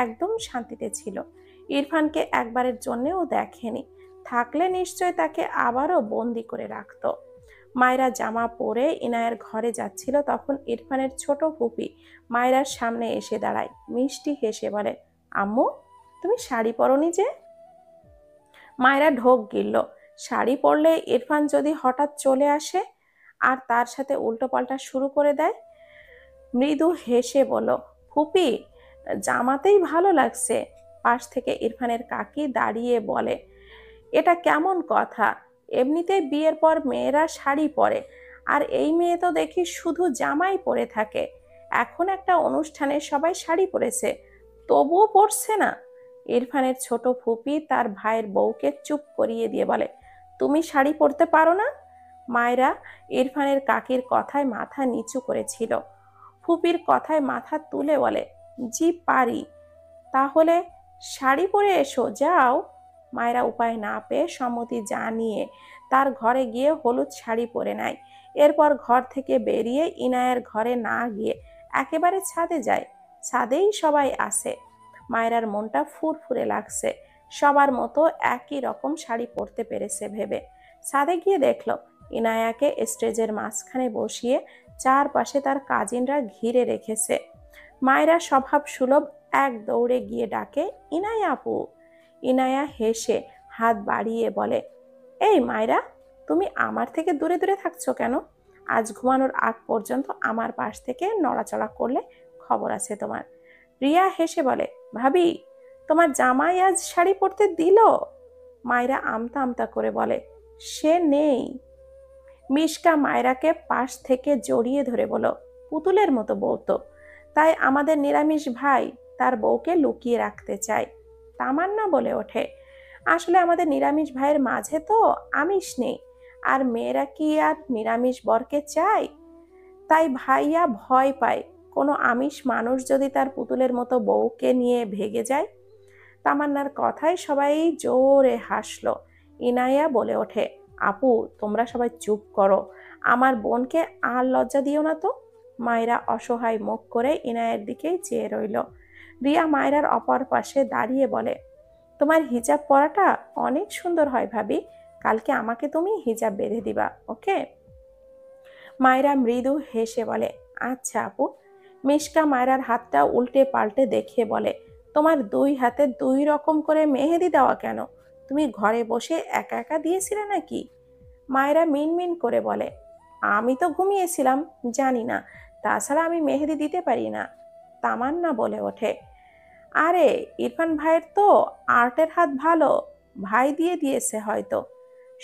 একদম শান্তিতে ছিল। ইরফানকে একবারের জন্যেও দেখেনি, থাকলে নিশ্চয় তাকে আবারও বন্দি করে রাখতো। মায়েরা জামা পরে ইনায়ের ঘরে যাচ্ছিল, তখন ইরফানের ছোট ফুপি মায়েরার সামনে এসে দাঁড়ায়। মিষ্টি হেসে বলে, আম্মু, তুমি শাড়ি পরনি যে? মায়েরা ঢোক গিলল। শাড়ি পরলে ইরফান যদি হঠাৎ চলে আসে আর তার সাথে উল্টোপাল্টা শুরু করে দেয়? মৃদু হেসে বলল, ফুপি, জামাতেই ভালো লাগছে। পাশ থেকে ইরফানের কাকি দাঁড়িয়ে বলে, এটা কেমন কথা? এমনিতেই বিয়ের পর মেয়েরা শাড়ি পরে, আর এই মেয়ে তো দেখি শুধু জামাই পরে থাকে। এখন একটা অনুষ্ঠানে সবাই শাড়ি পরেছে, তবুও পরছে না। ইরফানের ছোট ফুপি তার ভাইয়ের বউকে চুপ করিয়ে দিয়ে বলে, তুমি শাড়ি পরতে পারো না? মায়েরা ইরফানের কাকির কথায় মাথা নিচু করেছিল। ফুপির কথায় মাথা তুলে বলে, জি পারি। তাহলে শাড়ি পরে এসো, যাও। মায়েরা উপায় না পেয়ে সম্মতি জানিয়ে তার ঘরে গিয়ে হলুদ শাড়ি পরে নেয়। এরপর ঘর থেকে বেরিয়ে ইনায়ের ঘরে না গিয়ে একেবারে ছাদে যায়। ছাদেই সবাই আসে। মায়েরার মনটা ফুরফুরে লাগছে, সবার মতো একই রকম শাড়ি পরতে পেরেছে ভেবে। ছাদে গিয়ে দেখলো ইনায়াকে স্টেজের মাঝখানে বসিয়ে চারপাশে তার কাজিনরা ঘিরে রেখেছে। মায়েরা স্বভাব সুলভ এক দৌড়ে গিয়ে ডাকে, ইনায়া আপু। ইনায়া হেসে হাত বাড়িয়ে বলে, এই মায়েরা, তুমি আমার থেকে দূরে দূরে থাকছো কেন? আজ ঘুমানোর আগ পর্যন্ত আমার পাশ থেকে নড়াচড়া করলে খবর আছে তোমার। রিয়া হেসে বলে, ভাবি, তোমার জামাই আজ শাড়ি পরতে দিল? মায়েরা আমতা আমতা করে বলে, সে নেই। মিশকা মায়েরাকে পাশ থেকে জড়িয়ে ধরে বলো, পুতুলের মতো বউ তো, তাই আমাদের নিরামিষ ভাই তার বউকে লুকিয়ে রাখতে চায়। তামান্না বলে ওঠে, আসলে আমাদের নিরামিষ ভাইয়ের মাঝে তো আমিষ নেই, আর মেয়েরা কি আর নিরামিষ বরকে চায়? তাই ভাইয়া ভয় পায় কোনো আমিষ মানুষ যদি তার পুতুলের মতো বউকে নিয়ে ভেগে যায়। তামান্নার কথায় সবাই জোরে হাসলো। ইনায়া বলে ওঠে, আপু তোমরা সবাই চুপ করো, আমার বোনকে আর লজ্জা দিও না তো। মায়েরা অসহায় মুখ করে ইনায়ের দিকেই চেয়ে রইল। রিয়া মায়েরার অপর পাশে দাঁড়িয়ে বলে, তোমার হিজাব পরাটা অনেক সুন্দর হয় ভাবি, কালকে আমাকে তুমি হিজাব বেঁধে দিবা, ওকে? মায়েরা মৃদু হেসে বলে, আচ্ছা আপু। মিশকা মায়েরার হাতটা উল্টে পাল্টে দেখে বলে, তোমার দুই হাতে দুই রকম করে মেহেদি দেওয়া কেন? তুমি ঘরে বসে একা একা দিয়েছিলে নাকি? মায়েরা মিনমিন করে বলে, আমি তো ঘুমিয়েছিলাম, জানি না, তাছাড়া আমি মেহেদি দিতে পারি না। তামান্না বলে ওঠে, আরে ইরফান ভাইয়ের তো আর্টের হাত ভালো, ভাই দিয়ে দিয়েছে হয়তো।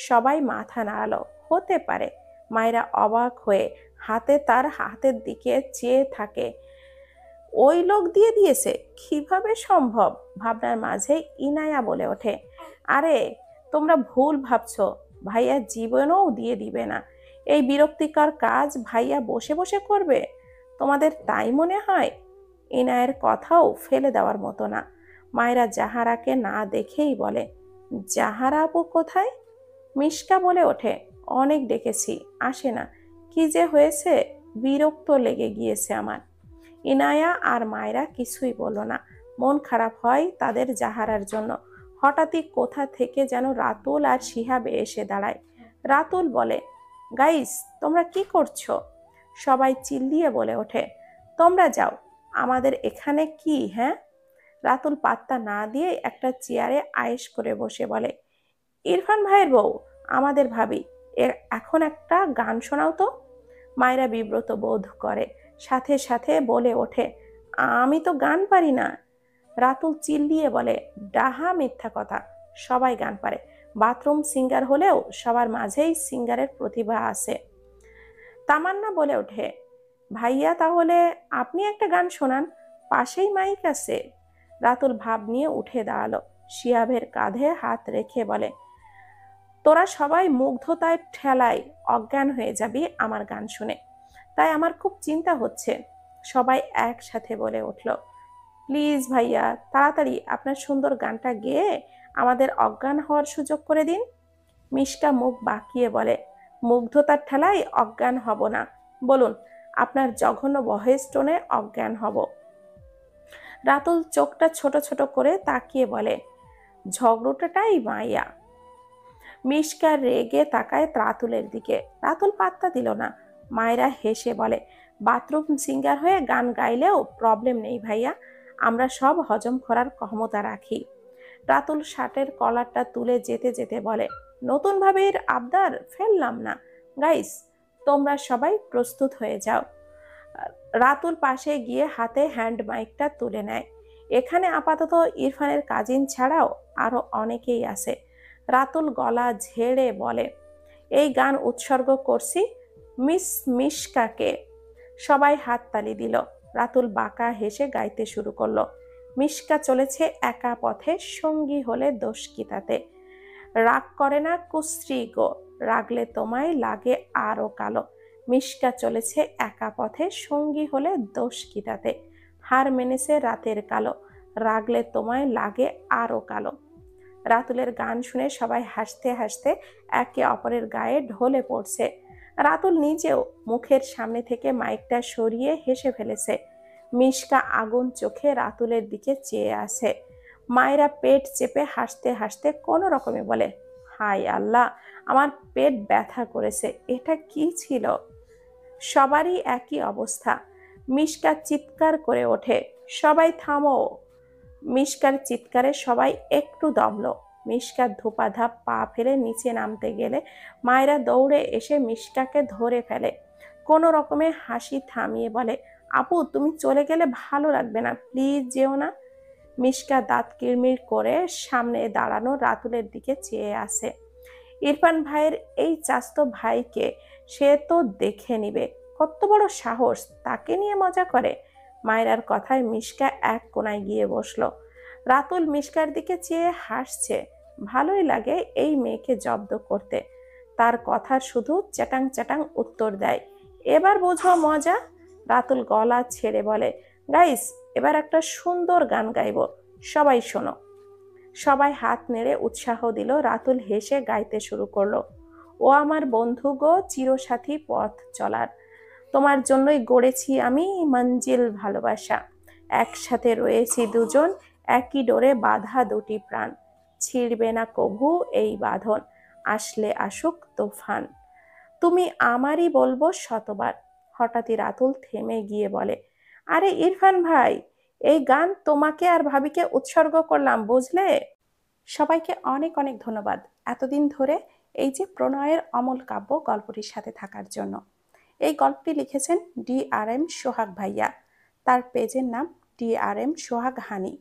সবাই মাথা নাড়ালো, হতে পারে। মায়েরা অবাক হয়ে তার হাতের দিকে চেয়ে থাকে। ওই লোক দিয়ে দিয়েছে, কিভাবে সম্ভব? ভাবনার মাঝে ইনায়া বলে ওঠে, আরে তোমরা ভুল ভাবছো, ভাইয়া জীবনেও দিয়ে দিবে না। এই বিরক্তিকর কাজ ভাইয়া বসে বসে করবে? তোমাদের তাই মনে হয়? ইনায়ের কথাও ফেলে দেওয়ার মতো না। মায়েরা জাহারাকে না দেখেই বলে, জাহারা আপু কোথায়? মিশকা বলে ওঠে, অনেক ডেকেছি, আসে না। কি যে হয়েছে, বিরক্ত লেগে গিয়েছে আমার। ইনায়া আর মায়েরা কিছুই বলল না। মন খারাপ হয় তাদের জাহারার জন্য। হঠাৎই কোথা থেকে যেন রাতুল আর শিহাব এসে দাঁড়ায়। রাতুল বলে, গাইস তোমরা কি করছো? সবাই চিল্লিয়ে বলে ওঠে, তোমরা যাও, আমাদের এখানে কি? হ্যাঁ? রাতুল পাত্তা না দিয়ে একটা চেয়ারে আয়েশ করে বসে বলে, ইরফান ভাইয়ের বউ, আমাদের ভাবি, এখন একটা গান শোনাও তো। মায়েরা বিব্রত বোধ করে, সাথে সাথে বলে ওঠে, আমি তো গান পারি না। রাতুল চিল্লিয়ে বলে, ডাহা মিথ্যা কথা, সবাই গান পারে। বাথরুম সিঙ্গার হলেও সবার মাঝেই সিঙ্গারের প্রতিভা আছে। তামান্না বলে ওঠে, ভাইয়া তাহলে আপনি একটা গান শোনান, পাশেই মাইক আছে। রাতুল ভাব নিয়ে উঠে দাঁড়ালো, শিয়াবের কাঁধে হাত রেখে বলে, তোরা সবাই মুগ্ধতায় ঠেলায় অজ্ঞান হয়ে যাবি আমার গান শুনে, তাই আমার খুব চিন্তা হচ্ছে। সবাই একসাথে বলে উঠল, প্লিজ ভাইয়া তাড়াতাড়ি আপনার সুন্দর গানটা গেয়ে আমাদের অজ্ঞান হওয়ার সুযোগ করে দিন। মিশকা মুখ বাঁকিয়ে বলে, মুগ্ধতার ঠেলায় অজ্ঞান হব না, বলুন আপনার জঘন্য ভয়েস টোনে অজ্ঞান হব। রাতুল চোখটা ছোট ছোট করে তাকিয়ে বলে, ঝগড়াটাই মাইয়া। মিশকা রেগে তাকায় রাতুলের দিকে। রাতুল পাত্তা দিল না। মায়েরা হেসে বলে, বাথরুম সিঙ্গার হয়ে গান গাইলেও প্রবলেম নেই ভাইয়া, আমরা সব হজম করার ক্ষমতা রাখি। রাতুল শার্টের কলারটা তুলে যেতে যেতে বলে, নতুন ভাবির আবদার ফেললাম না, গাইস তোমরা সবাই প্রস্তুত হয়ে যাও। রাতুল পাশে গিয়ে হাতে হ্যান্ড মাইকটা তুলে নেয়। এখানে আপাতত ইরফানের কাজিন ছাড়াও আরো অনেকেই আছে। রাতুল গলা ঝেড়ে বলে, এই গান উৎসর্গ করছি মিস মিশকাকে। সবাই হাততালি দিল। রাতুল বাঁকা হেসে গাইতে শুরু করলো, মিশকা চলেছে একা পথে, সঙ্গী হলে দোষ কি তাতে? রাগ করে না কুশ্রী গো, রাগলে তোমায় লাগে আরো কালো। মিশকা চলেছে একা পথে, সঙ্গী হলে দোষ কি তাতে? হার মেনেছে রাতের কালো, রাগলে তোমায় লাগে আরো কালো। রাতুলের গান শুনে সবাই হাসতে হাসতে একে অপরের গায়ে ঢলে পড়ছে। রাতুল নিজেও মুখের সামনে থেকে মাইকটা সরিয়ে হেসে ফেলেছে। মিশকা আগুন চোখে রাতুলের দিকে চেয়ে আছে। মায়েরা পেট চেপে হাসতে হাসতে কোনো রকমে বলে, হায় আল্লাহ, আমার পেট ব্যথা করেছে, এটা কি ছিল? সবারই একই অবস্থা। মিশকা চিৎকার করে ওঠে, সবাই থামো। মিশকার চিৎকারে সবাই একটু দমল। মিশকা ধোপাধাপ পা ফেলে নিচে নামতে গেলে মায়েরা দৌড়ে এসে মিশকাকে ধরে ফেলে। কোনো রকমে হাসি থামিয়ে বলে, আপু তুমি চলে গেলে ভালো লাগবে না, প্লিজ যেও না। মিশকা দাঁত কিরমির করে সামনে দাঁড়ানো রাতুলের দিকে চেয়ে আসে। ইরফান ভাইয়ের এই চাস্তো ভাইকে সে তো দেখে নিবে, কত বড় সাহস, তাকে নিয়ে মজা করে। মায়রার কথায় মিশকা এক কোনায় গিয়ে বসলো। রাতুল মিশকার দিকে চেয়ে হাসছে। ভালোই লাগে এই মেয়েকে জব্দ করতে। তার কথা শুধু চ্যাটাং চ্যাটাং উত্তর দেয়। এবার বোঝো মজা। রাতুল গলা ছেড়ে বলে, গাইস, এবার একটা সুন্দর গান গাইবো, সবাই শোনো। সবাই হাত নেড়ে উৎসাহ দিল। রাতুল হেসে গাইতে শুরু করলো, ও আমার বন্ধু গো, চিরসাথী পথ চলার, তোমার জন্যই গড়েছি আমি মঞ্জিল ভালোবাসা, একসাথে রয়েছি দুজন, একই ডোরে বাঁধা দুটি প্রাণ, ছিড়বে না কভু এই বাঁধন, আসলে আসুক তুফান, তুমি আমারই বলবো শতবার। হঠাৎই রাতুল থেমে গিয়ে বলে, আরে ইরফান ভাই, এই গান তোমাকে আর ভাবিকে উৎসর্গ করলাম, বুঝলে? সবাইকে অনেক অনেক ধন্যবাদ এতদিন ধরে এই যে প্রণয়ের অমল কাব্য গল্পটির সাথে থাকার জন্য। এই গল্পটি লিখেছেন DRM সোহাগ ভাইয়া। তার পেজের নাম DRM সোহাগ হানি।